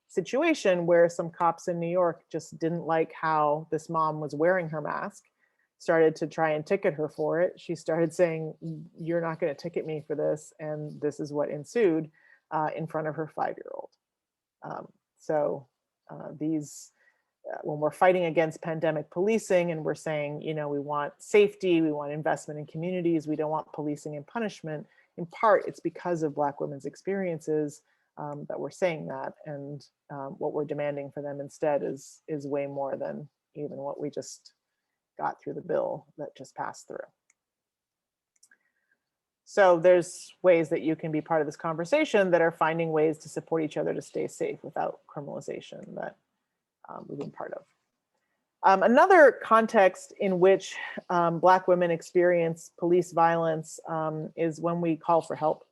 situation where some cops in New York just didn't like how this mom was wearing her mask, started to try and ticket her for it. She started saying, "You're not going to ticket me for this," and this is what ensued in front of her 5-year-old. When we're fighting against pandemic policing and we're saying, we want safety, we want investment in communities, we don't want policing and punishment, in part it's because of Black women's experiences that we're saying that, and what we're demanding for them instead is way more than even what we just got through the bill that just passed through. So there's ways that you can be part of this conversation that are finding ways to support each other to stay safe without criminalization that we've been part of. Another context in which Black women experience police violence is when we call for help.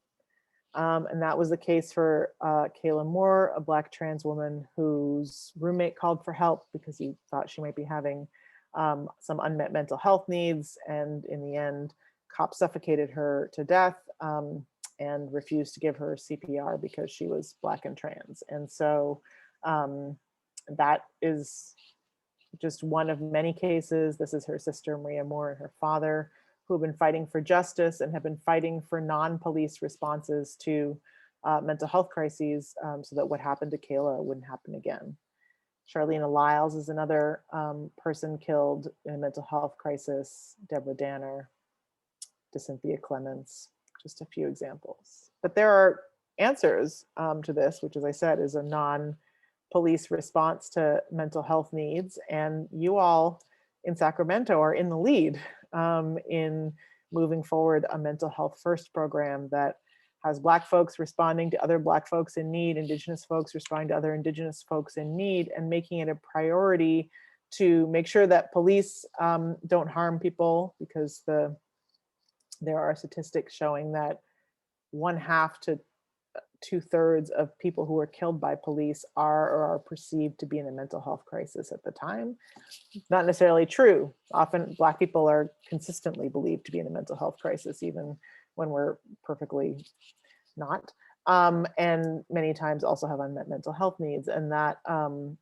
And that was the case for Kayla Moore, a Black trans woman whose roommate called for help because he thought she might be having some unmet mental health needs. And in the end, cops suffocated her to death and refused to give her CPR because she was Black and trans. And so that is just one of many cases. This is her sister, Maria Moore, and her father, who have been fighting for justice and have been fighting for non-police responses to mental health crises, so that what happened to Kayla wouldn't happen again. Charlena Lyles is another person killed in a mental health crisis. Deborah Danner, DeCynthia Clements, just a few examples. But there are answers to this, which, as I said, is a non-police response to mental health needs. And you all in Sacramento are in the lead in moving forward a mental health first program that has Black folks responding to other Black folks in need, Indigenous folks responding to other Indigenous folks in need, and making it a priority to make sure that police don't harm people, because there are statistics showing that 1/2 to 2/3 of people who are killed by police are or are perceived to be in a mental health crisis at the time. Not necessarily true. Often Black people are consistently believed to be in a mental health crisis, even when we're perfectly not. And many times also have unmet mental health needs. And that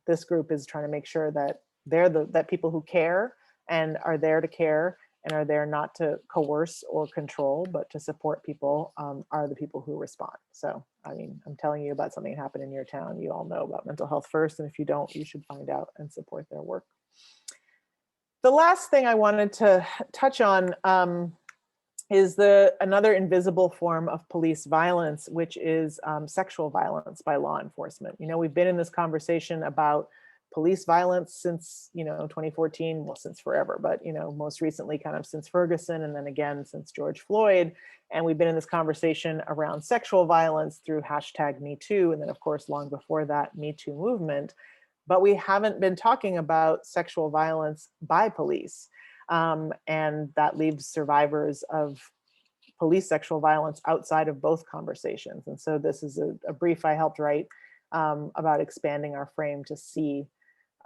this group is trying to make sure that they're that people who care and are there to care and are there not to coerce or control, but to support people, are the people who respond. So, I mean, I'm telling you about something that happened in your town. You all know about Mental Health First, and if you don't, you should find out and support their work. The last thing I wanted to touch on is another invisible form of police violence, which is sexual violence by law enforcement. You know, we've been in this conversation about police violence since, 2014, well, since forever, but, most recently kind of since Ferguson, and then again since George Floyd. And we've been in this conversation around sexual violence through #MeToo, and then of course, long before that, Me Too movement. But we haven't been talking about sexual violence by police. And that leaves survivors of police sexual violence outside of both conversations. And so this is a brief I helped write about expanding our frame to see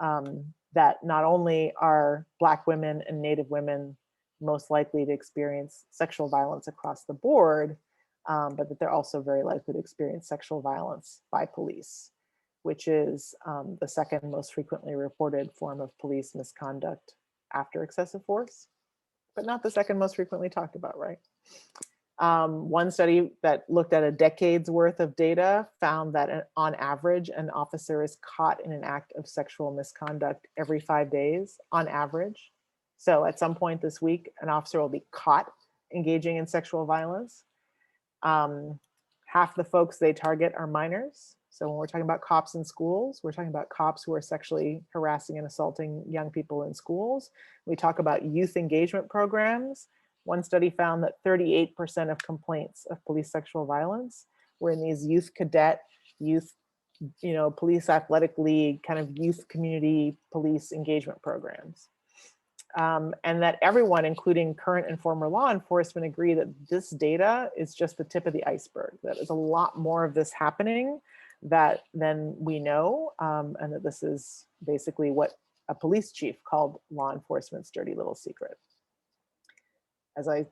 that not only are Black women and Native women most likely to experience sexual violence across the board, but that they're also very likely to experience sexual violence by police, which is the second most frequently reported form of police misconduct after excessive force, but not the second most frequently talked about, right? One study that looked at a decade's worth of data found that on average, an officer is caught in an act of sexual misconduct every 5 days on average. So at some point this week, an officer will be caught engaging in sexual violence. Half the folks they target are minors. So when we're talking about cops in schools, we're talking about cops who are sexually harassing and assaulting young people in schools. We talk about youth engagement programs. One study found that 38% of complaints of police sexual violence were in these youth cadet, youth, police athletic league, kind of youth community police engagement programs. And that everyone, including current and former law enforcement, agree that this data is just the tip of the iceberg, that there's a lot more of this happening than we know, and that this is basically what a police chief called law enforcement's dirty little secret. As I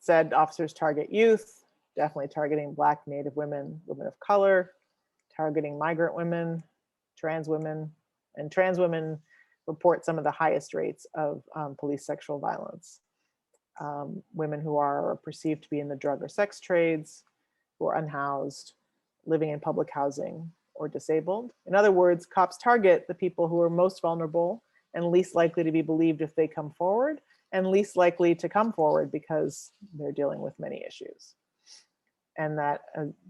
said, officers target youth, definitely targeting Black, Native women, women of color, targeting migrant women, and trans women report some of the highest rates of police sexual violence. Women who are perceived to be in the drug or sex trades, who are unhoused, living in public housing, or disabled. In other words, cops target the people who are most vulnerable and least likely to be believed if they come forward, and least likely to come forward because they're dealing with many issues. And that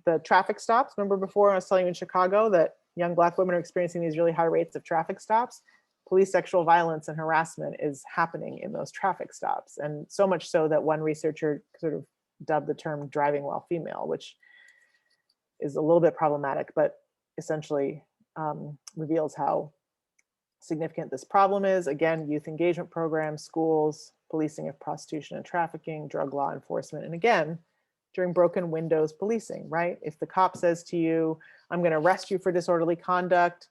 the traffic stops, remember before I was telling you in Chicago that young Black women are experiencing these really high rates of traffic stops? Police sexual violence and harassment is happening in those traffic stops. And so much so that one researcher sort of dubbed the term driving while female, which is a little bit problematic, but essentially reveals how significant this problem is. Again, youth engagement programs, schools, policing of prostitution and trafficking, drug law enforcement, and again, during broken windows policing, right? If the cop says to you, I'm going to arrest you for disorderly conduct,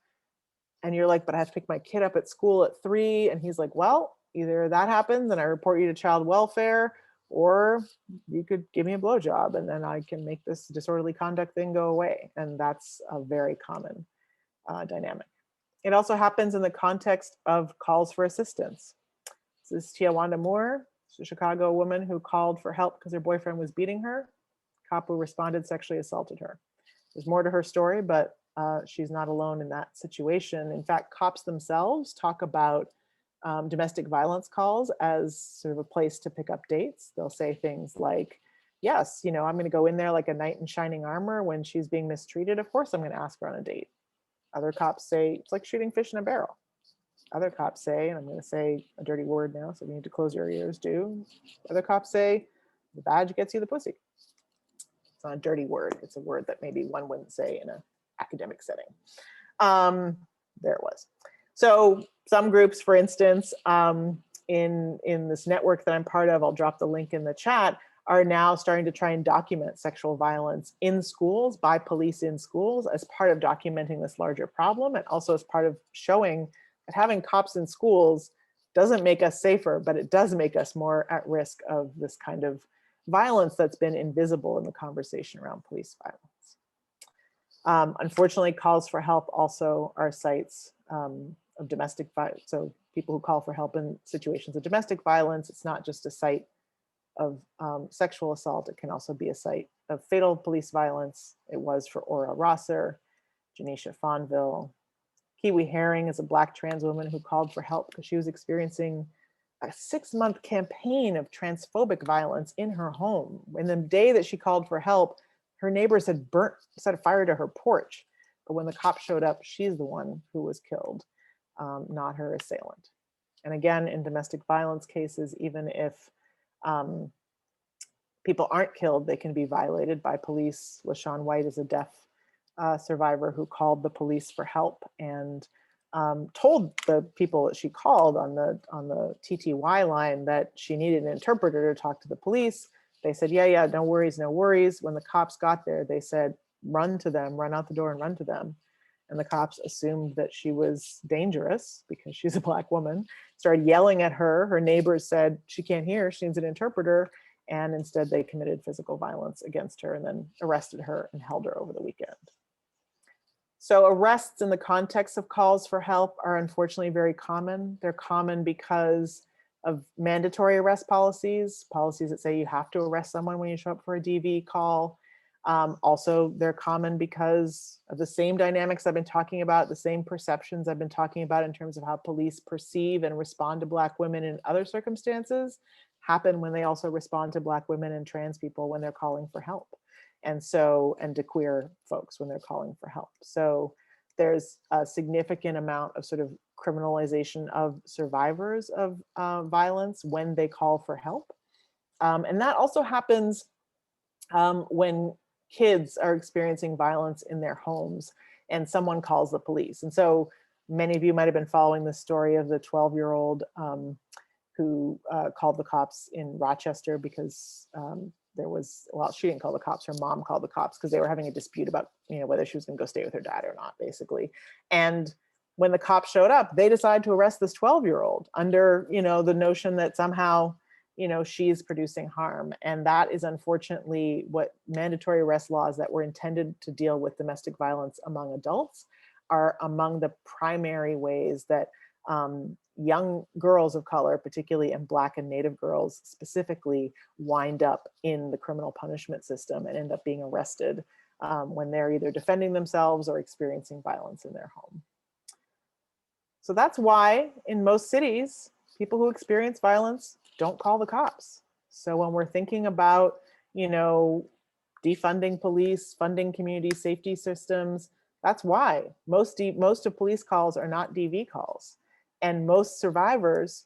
and you're like, but I have to pick my kid up at school at 3, and he's like, well, either that happens and I report you to child welfare, or you could give me a blowjob and then I can make this disorderly conduct thing go away. And that's a very common dynamic. It also happens in the context of calls for assistance. This is Tiawanda Moore. She's a Chicago woman who called for help because her boyfriend was beating her. Cop who responded sexually assaulted her. There's more to her story, but she's not alone in that situation. In fact, cops themselves talk about domestic violence calls as sort of a place to pick up dates. They'll say things like, yes, I'm going to go in there like a knight in shining armor when she's being mistreated. Of course, I'm going to ask her on a date. Other cops say it's like shooting fish in a barrel. Other cops say, and I'm going to say a dirty word now, so you need to close your ears, do. Other cops say, the badge gets you the pussy. It's not a dirty word. It's a word that maybe one wouldn't say in an academic setting. There it was. So some groups, for instance, in this network that I'm part of, I'll drop the link in the chat, are now starting to try and document sexual violence in schools by police in schools as part of documenting this larger problem, and also as part of showing that having cops in schools doesn't make us safer, but it does make us more at risk of this kind of violence that's been invisible in the conversation around police violence. Unfortunately, calls for help also are sites of domestic violence. So people who call for help in situations of domestic violence, it's not just a site of sexual assault, it can also be a site of fatal police violence. It was for Ora Rosser, Janisha Fonville. Kiwi Herring is a Black trans woman who called for help because she was experiencing a 6-month campaign of transphobic violence in her home. And the day that she called for help, her neighbors had set a fire to her porch. But when the cops showed up, she's the one who was killed, not her assailant. And again, in domestic violence cases, even if people aren't killed, they can be violated by police. LaShawn White is a deaf survivor who called the police for help and told the people that she called on the TTY line that she needed an interpreter to talk to the police. They said, yeah, no worries, no worries. When the cops got there, they said, run to them, run out the door and run to them. And the cops assumed that she was dangerous because she's a Black woman, started yelling at her. Her neighbors said, she can't hear, she needs an interpreter. And instead they committed physical violence against her and then arrested her and held her over the weekend. So arrests in the context of calls for help are unfortunately very common. They're common because of mandatory arrest policies that say you have to arrest someone when you show up for a DV call. Also, they're common because of the same dynamics I've been talking about, the same perceptions I've been talking about in terms of how police perceive and respond to Black women in other circumstances happen when they also respond to Black women and trans people when they're calling for help. And to queer folks when they're calling for help. So there's a significant amount of sort of criminalization of survivors of violence when they call for help. And that also happens when kids are experiencing violence in their homes and someone calls the police. And so many of you might have been following the story of the 12-year-old who called the cops in Rochester because she didn't call the cops, her mom called the cops because they were having a dispute about, whether she was going to go stay with her dad or not, basically. And when the cops showed up, they decided to arrest this 12-year-old under, the notion that somehow, she's producing harm. And that is unfortunately what mandatory arrest laws that were intended to deal with domestic violence among adults are among the primary ways that young girls of color, particularly, and Black and Native girls specifically, wind up in the criminal punishment system and end up being arrested when they're either defending themselves or experiencing violence in their home. So that's why in most cities, people who experience violence don't call the cops. So when we're thinking about, defunding police, funding community safety systems, that's why most of police calls are not DV calls. And most survivors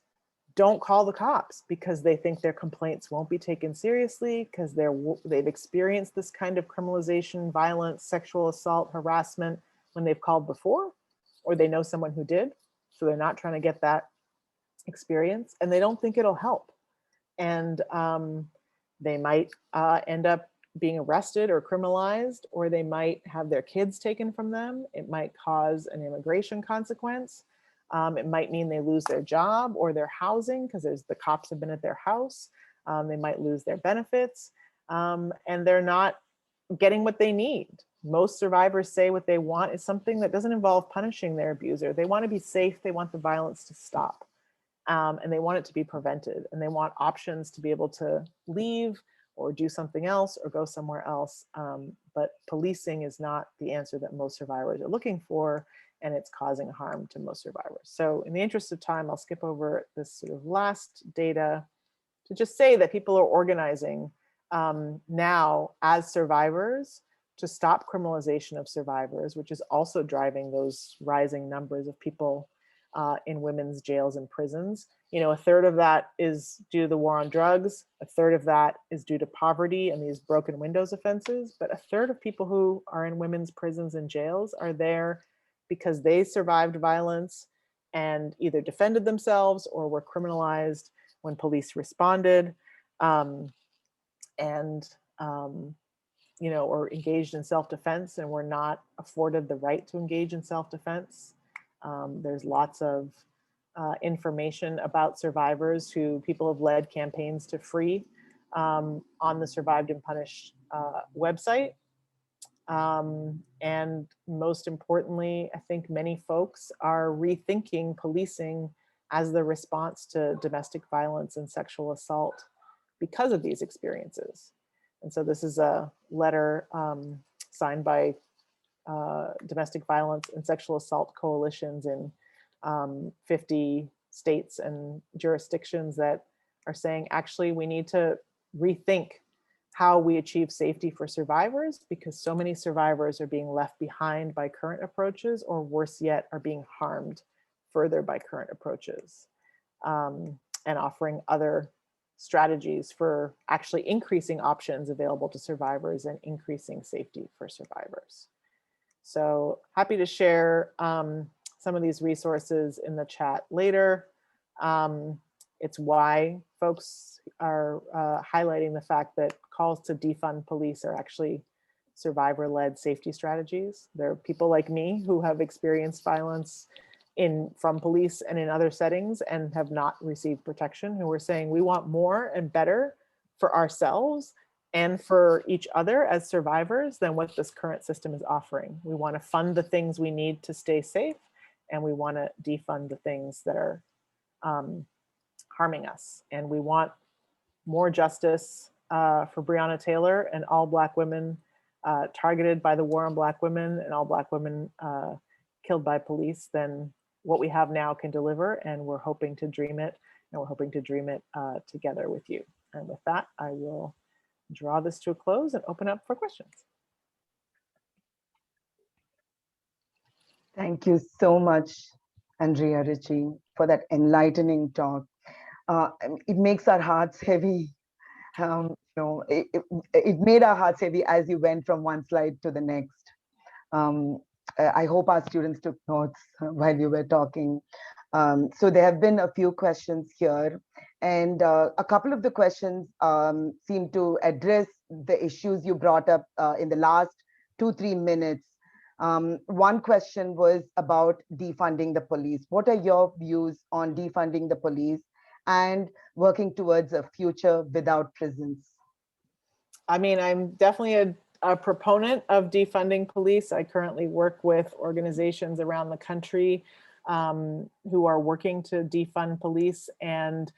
don't call the cops because they think their complaints won't be taken seriously because they've experienced this kind of criminalization, violence, sexual assault, harassment when they've called before, or they know someone who did. So they're not trying to get that experience and they don't think it'll help. And they might end up being arrested or criminalized, or they might have their kids taken from them. It might cause an immigration consequence. It might mean they lose their job or their housing because the cops have been at their house. They might lose their benefits and they're not getting what they need. Most survivors say what they want is something that doesn't involve punishing their abuser. They want to be safe. They want the violence to stop. And they want it to be prevented, and they want options to be able to leave or do something else or go somewhere else. But policing is not the answer that most survivors are looking for, and it's causing harm to most survivors. So in the interest of time, I'll skip over this sort of last data to just say that people are organizing now as survivors to stop criminalization of survivors, which is also driving those rising numbers of people in women's jails and prisons. You know, a third of that is due to the war on drugs. A third of that is due to poverty and these broken windows offenses. But a third of people who are in women's prisons and jails are there because they survived violence and either defended themselves or were criminalized when police responded, you know, or engaged in self-defense and were not afforded the right to engage in self-defense. There's lots of information about survivors who people have led campaigns to free on the Survived and Punished website. And most importantly, I think many folks are rethinking policing as the response to domestic violence and sexual assault because of these experiences. And so this is a letter signed by domestic violence and sexual assault coalitions in 50 states and jurisdictions that are saying, actually, we need to rethink how we achieve safety for survivors, because so many survivors are being left behind by current approaches, or worse yet, are being harmed further by current approaches, and offering other strategies for actually increasing options available to survivors and increasing safety for survivors. So happy to share some of these resources in the chat later. It's why folks are highlighting the fact that calls to defund police are actually survivor-led safety strategies. There are people like me who have experienced violence from police and in other settings and have not received protection, who are saying we want more and better for ourselves and for each other as survivors than what this current system is offering. We want to fund the things we need to stay safe, and we want to defund the things that are harming us. And we want more justice for Breonna Taylor and all Black women targeted by the war on Black women and all Black women killed by police than what we have now can deliver. And we're hoping to dream it, and we're hoping to dream it together with you. And with that, I will draw this to a close and open up for questions. Thank you so much, Andrea Ritchie, for that enlightening talk. It makes our hearts heavy. You know, it made our hearts heavy as you went from one slide to the next. I hope our students took notes while you were talking. So there have been a few questions here, and a couple of the questions seem to address the issues you brought up in the last 2-3 minutes. One question was about defunding the police. What are your views on defunding the police and working towards a future without prisons? I mean, I'm definitely a proponent of defunding police. I currently work with organizations around the country who are working to defund police and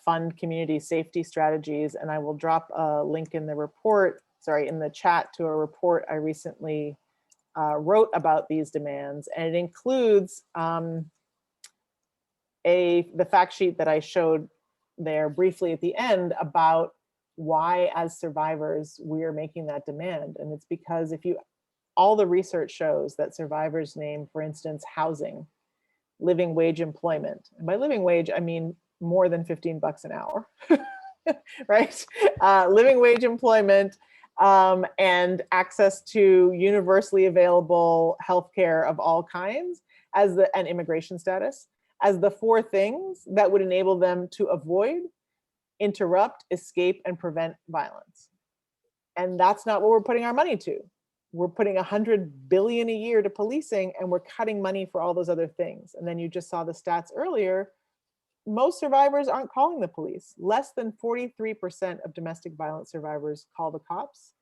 fund community safety strategies. And I will drop a link in the report, in the chat, to a report I recently wrote about these demands. And it includes the fact sheet that I showed there briefly at the end about why, as survivors, we are making that demand. And it's because all the research shows that survivors name, for instance, housing, living wage employment. And by living wage, I mean more than 15 bucks an hour, right? Living wage employment and access to universally available healthcare of all kinds and immigration status as the 4 things that would enable them to avoid, interrupt, escape, and prevent violence. And that's not what we're putting our money to. We're putting $100 billion a year to policing, and we're cutting money for all those other things. And then you just saw the stats earlier. Most survivors aren't calling the police. Less than 43% of domestic violence survivors call the cops,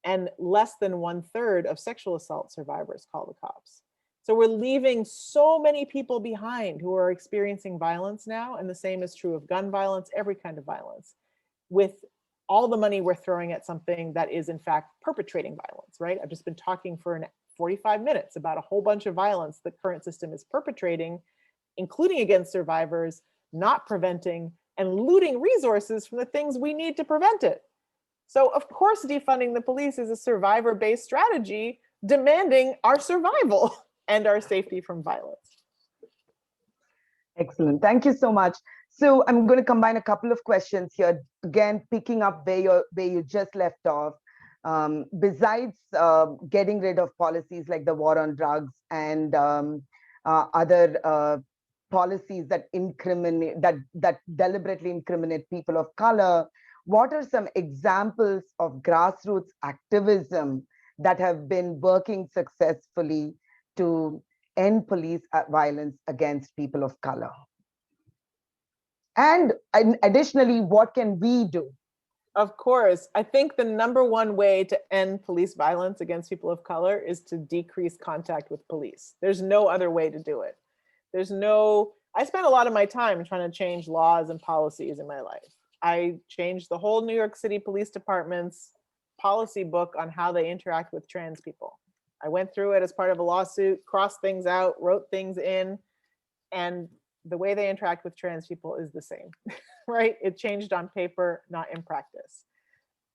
and less than 1/3 of sexual assault survivors call the cops. So we're leaving so many people behind who are experiencing violence now. And the same is true of gun violence, every kind of violence, with all the money we're throwing at something that is in fact perpetrating violence, right? I've just been talking for 45 minutes about a whole bunch of violence the current system is perpetrating, including against survivors, not preventing, and looting resources from the things we need to prevent it. So of course, defunding the police is a survivor-based strategy demanding our survival and our safety from violence. Excellent. Thank you so much. So I'm going to combine a couple of questions here, again, picking up where you just left off. Besides getting rid of policies like the war on drugs and other policies that incriminate, that deliberately incriminate people of color, what are some examples of grassroots activism that have been working successfully to end police violence against people of color? And additionally, what can we do? Of course, I think the number one way to end police violence against people of color is to decrease contact with police. There's no other way to do it. I spent a lot of my time trying to change laws and policies in my life. I changed the whole New York City Police Department's policy book on how they interact with trans people. I went through it as part of a lawsuit, crossed things out, wrote things in, and the way they interact with trans people is the same, right? It changed on paper, not in practice.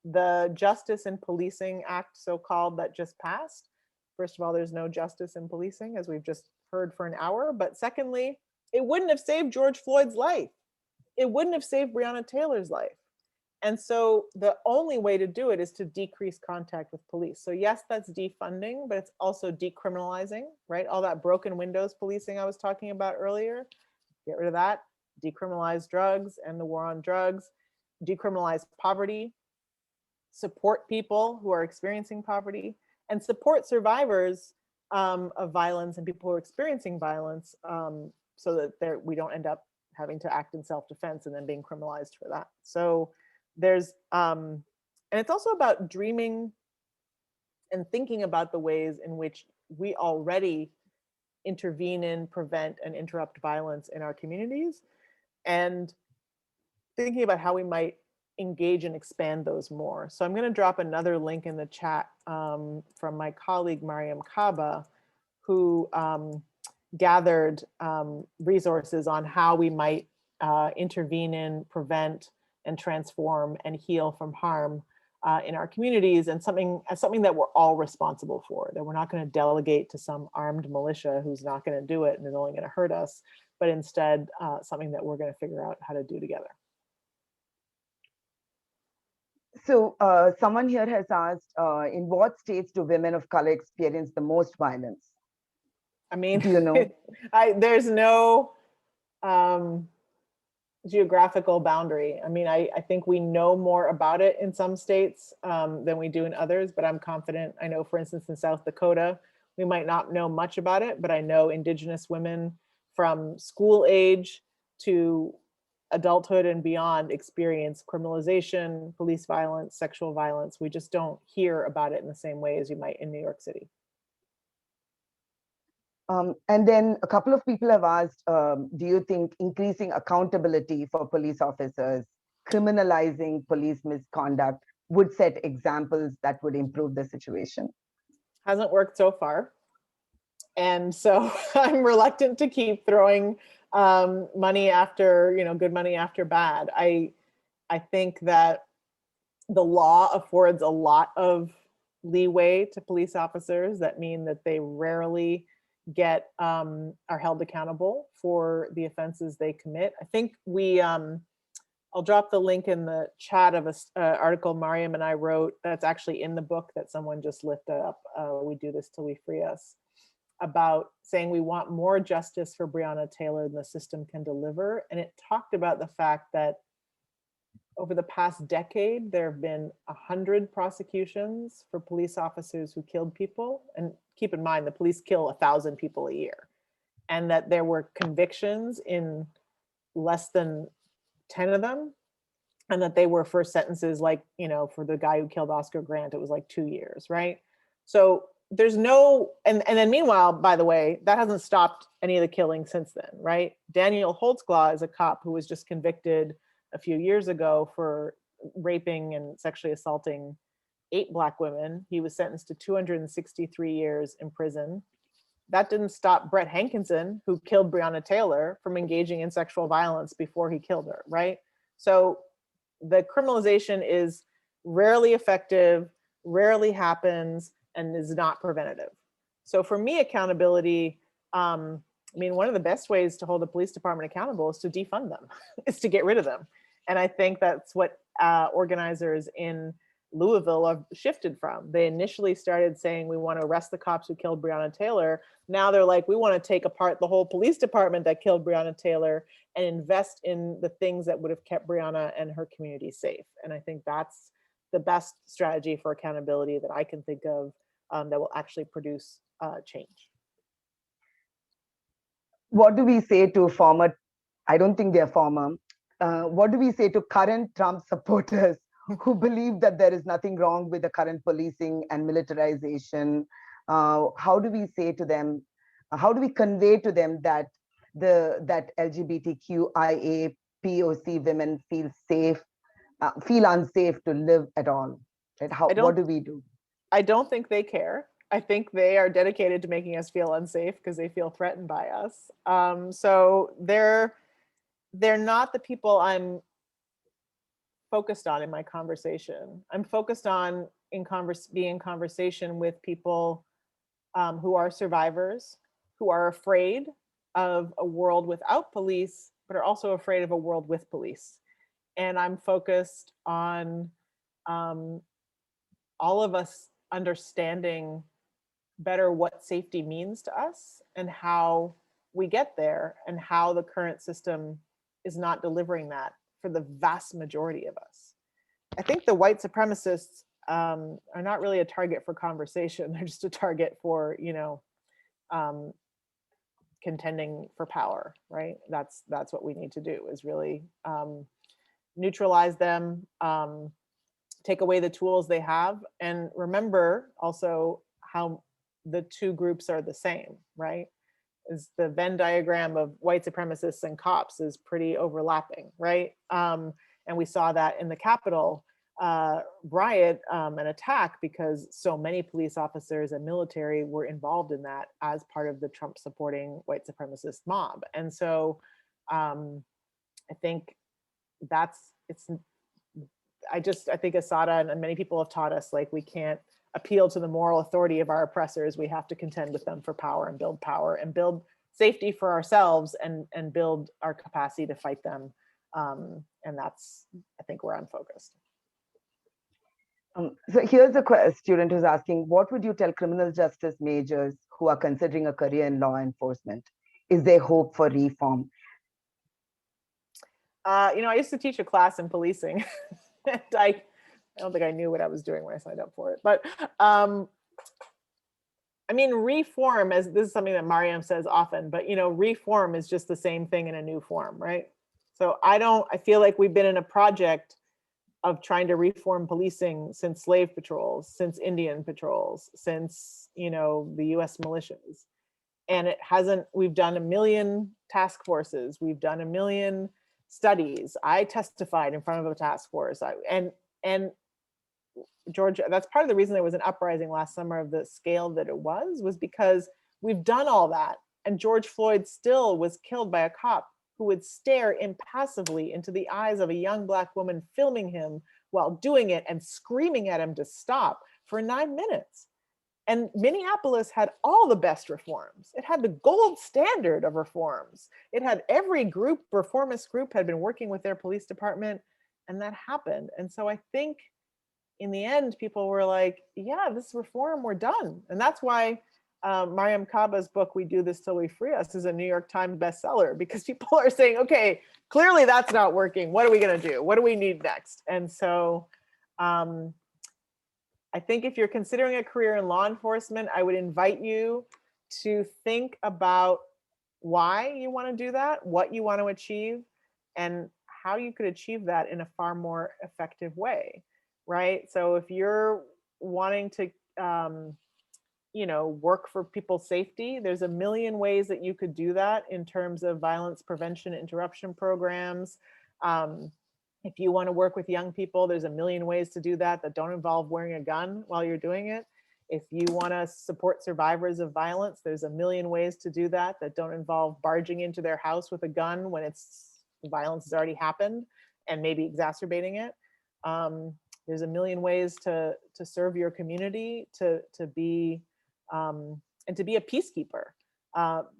The Justice in Policing Act, so-called, that just passed. First of all, there's no justice in policing, as we've just heard for an hour. But secondly, it wouldn't have saved George Floyd's life. It wouldn't have saved Breonna Taylor's life. And so the only way to do it is to decrease contact with police. So yes, that's defunding, but it's also decriminalizing, right? All that broken windows policing I was talking about earlier, get rid of that. Decriminalize drugs and the war on drugs, decriminalize poverty, support people who are experiencing poverty, and support survivors of violence and people who are experiencing violence, so that we don't end up having to act in self-defense and then being criminalized for that. So there's, and it's also about dreaming and thinking about the ways in which we already intervene in, prevent, and interrupt violence in our communities, and thinking about how we might engage and expand those more. So I'm going to drop another link in the chat from my colleague, Mariam Kaba, who gathered resources on how we might intervene in, prevent, and transform and heal from harm in our communities, and something that we're all responsible for, that we're not going to delegate to some armed militia who's not going to do it and is only going to hurt us, but instead something that we're going to figure out how to do together. So someone here has asked, in what states do women of color experience the most violence? I mean, do you know? There's no geographical boundary. I mean, I think we know more about it in some states than we do in others, but I'm confident. I know, for instance, in South Dakota, we might not know much about it, but I know Indigenous women from school age to adulthood and beyond experience criminalization, police violence, sexual violence. We just don't hear about it in the same way as you might in New York City. And then a couple of people have asked, do you think increasing accountability for police officers, criminalizing police misconduct would set examples that would improve the situation? Hasn't worked so far. And so I'm reluctant to keep throwing money after, good money after bad. I think that the law affords a lot of leeway to police officers that mean that they rarely are held accountable for the offenses they commit. I think I'll drop the link in the chat of an article Mariam and I wrote that's actually in the book that someone just lifted up, We Do This Till We Free Us, about saying we want more justice for Breonna Taylor than the system can deliver. And it talked about the fact that over the past decade, there have been 100 prosecutions for police officers who killed people. And keep in mind, the police kill 1,000 people a year. And that there were convictions in less than 10 of them. And that they were first sentences, like, for the guy who killed Oscar Grant, it was like 2 years, right? So there's no, and then meanwhile, by the way, that hasn't stopped any of the killing since then, right? Daniel Holtzclaw is a cop who was just convicted a few years ago for raping and sexually assaulting 8 Black women. He was sentenced to 263 years in prison. That didn't stop Brett Hankinson, who killed Breonna Taylor, from engaging in sexual violence before he killed her, right? So the criminalization is rarely effective, rarely happens, and is not preventative. So for me, accountability, I mean, one of the best ways to hold the police department accountable is to defund them, is to get rid of them. And I think that's what organizers in Louisville have shifted from. They initially started saying, we want to arrest the cops who killed Breonna Taylor. Now they're like, we want to take apart the whole police department that killed Breonna Taylor and invest in the things that would have kept Breonna and her community safe. And I think that's the best strategy for accountability that I can think of, that will actually produce change. What do we say to former, I don't think they're former, what do we say to current Trump supporters who believe that there is nothing wrong with the current policing and militarization? How do we say to them, how do we convey to them that that LGBTQIA POC women feel safe, feel unsafe to live at all? Right? What do we do? I don't think they care. I think they are dedicated to making us feel unsafe because they feel threatened by us. So they're not the people I'm focused on in my conversation. I'm focused on being in conversation with people who are survivors, who are afraid of a world without police, but are also afraid of a world with police. And I'm focused on all of us understanding better what safety means to us and how we get there and how the current system is not delivering that for the vast majority of us. I think the white supremacists are not really a target for conversation. They're just a target for, contending for power, right? That's what we need to do, is really neutralize them, take away the tools they have, and remember also how the two groups are the same, right? Is the Venn diagram of white supremacists and cops is pretty overlapping, right? And we saw that in the Capitol riot and attack, because so many police officers and military were involved in that as part of the Trump supporting white supremacist mob. And so I think I think Asada and many people have taught us, like, we can't appeal to the moral authority of our oppressors. We have to contend with them for power and build safety for ourselves and build our capacity to fight them. And that's, I think, where I'm focused. So here's a student who's asking, what would you tell criminal justice majors who are considering a career in law enforcement? Is there hope for reform? I used to teach a class in policing. And I don't think I knew what I was doing when I signed up for it. But I mean, reform, as this is something that Mariam says often, but reform is just the same thing in a new form, right? So I feel like we've been in a project of trying to reform policing since slave patrols, since Indian patrols, since, the US militias. And it hasn't, we've done 1 million task forces, we've done 1 million studies. I testified in front of a task force. And George, that's part of the reason there was an uprising last summer of the scale that it was because we've done all that. And George Floyd still was killed by a cop who would stare impassively into the eyes of a young Black woman filming him while doing it and screaming at him to stop for 9 minutes. And Minneapolis had all the best reforms. It had the gold standard of reforms. It had every group, reformist group, had been working with their police department, and that happened. And so I think in the end, people were like, yeah, this reform, we're done. And that's why Mariam Kaba's book, We Do This Till We Free Us, is a New York Times bestseller, because people are saying, okay, clearly that's not working. What are we going to do? What do we need next? And so I think if you're considering a career in law enforcement, I would invite you to think about why you want to do that, what you want to achieve, and how you could achieve that in a far more effective way, right? So if you're wanting to, work for people's safety. There's a million ways that you could do that in terms of violence prevention interruption programs. If you want to work with young people, there's a million ways to do that don't involve wearing a gun while you're doing it. If you want to support survivors of violence, there's a million ways to do that don't involve barging into their house with a gun when violence has already happened and maybe exacerbating it. There's a million ways to serve your community, to be and to be a peacekeeper.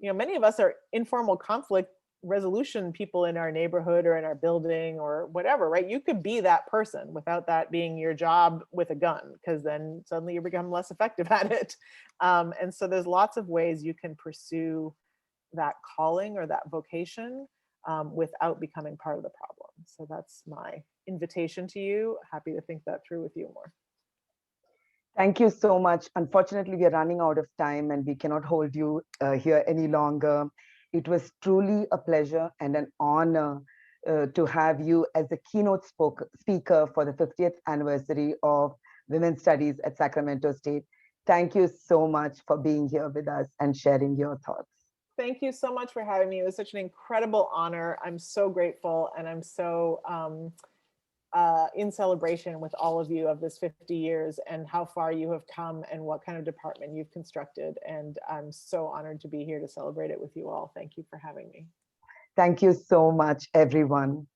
Many of us are informal conflict resolution people in our neighborhood or in our building or whatever, right? You could be that person without that being your job with a gun, because then suddenly you become less effective at it. And so there's lots of ways you can pursue that calling or that vocation without becoming part of the problem. So that's my invitation to you. Happy to think that through with you more. Thank you so much. Unfortunately, we are running out of time and we cannot hold you here any longer. It was truly a pleasure and an honor to have you as the keynote speaker for the 50th anniversary of Women's Studies at Sacramento State. Thank you so much for being here with us and sharing your thoughts. Thank you so much for having me. It was such an incredible honor. I'm so grateful, and I'm so in celebration with all of you of this 50 years and how far you have come and what kind of department you've constructed. And I'm so honored to be here to celebrate it with you all. Thank you for having me. Thank you so much, everyone.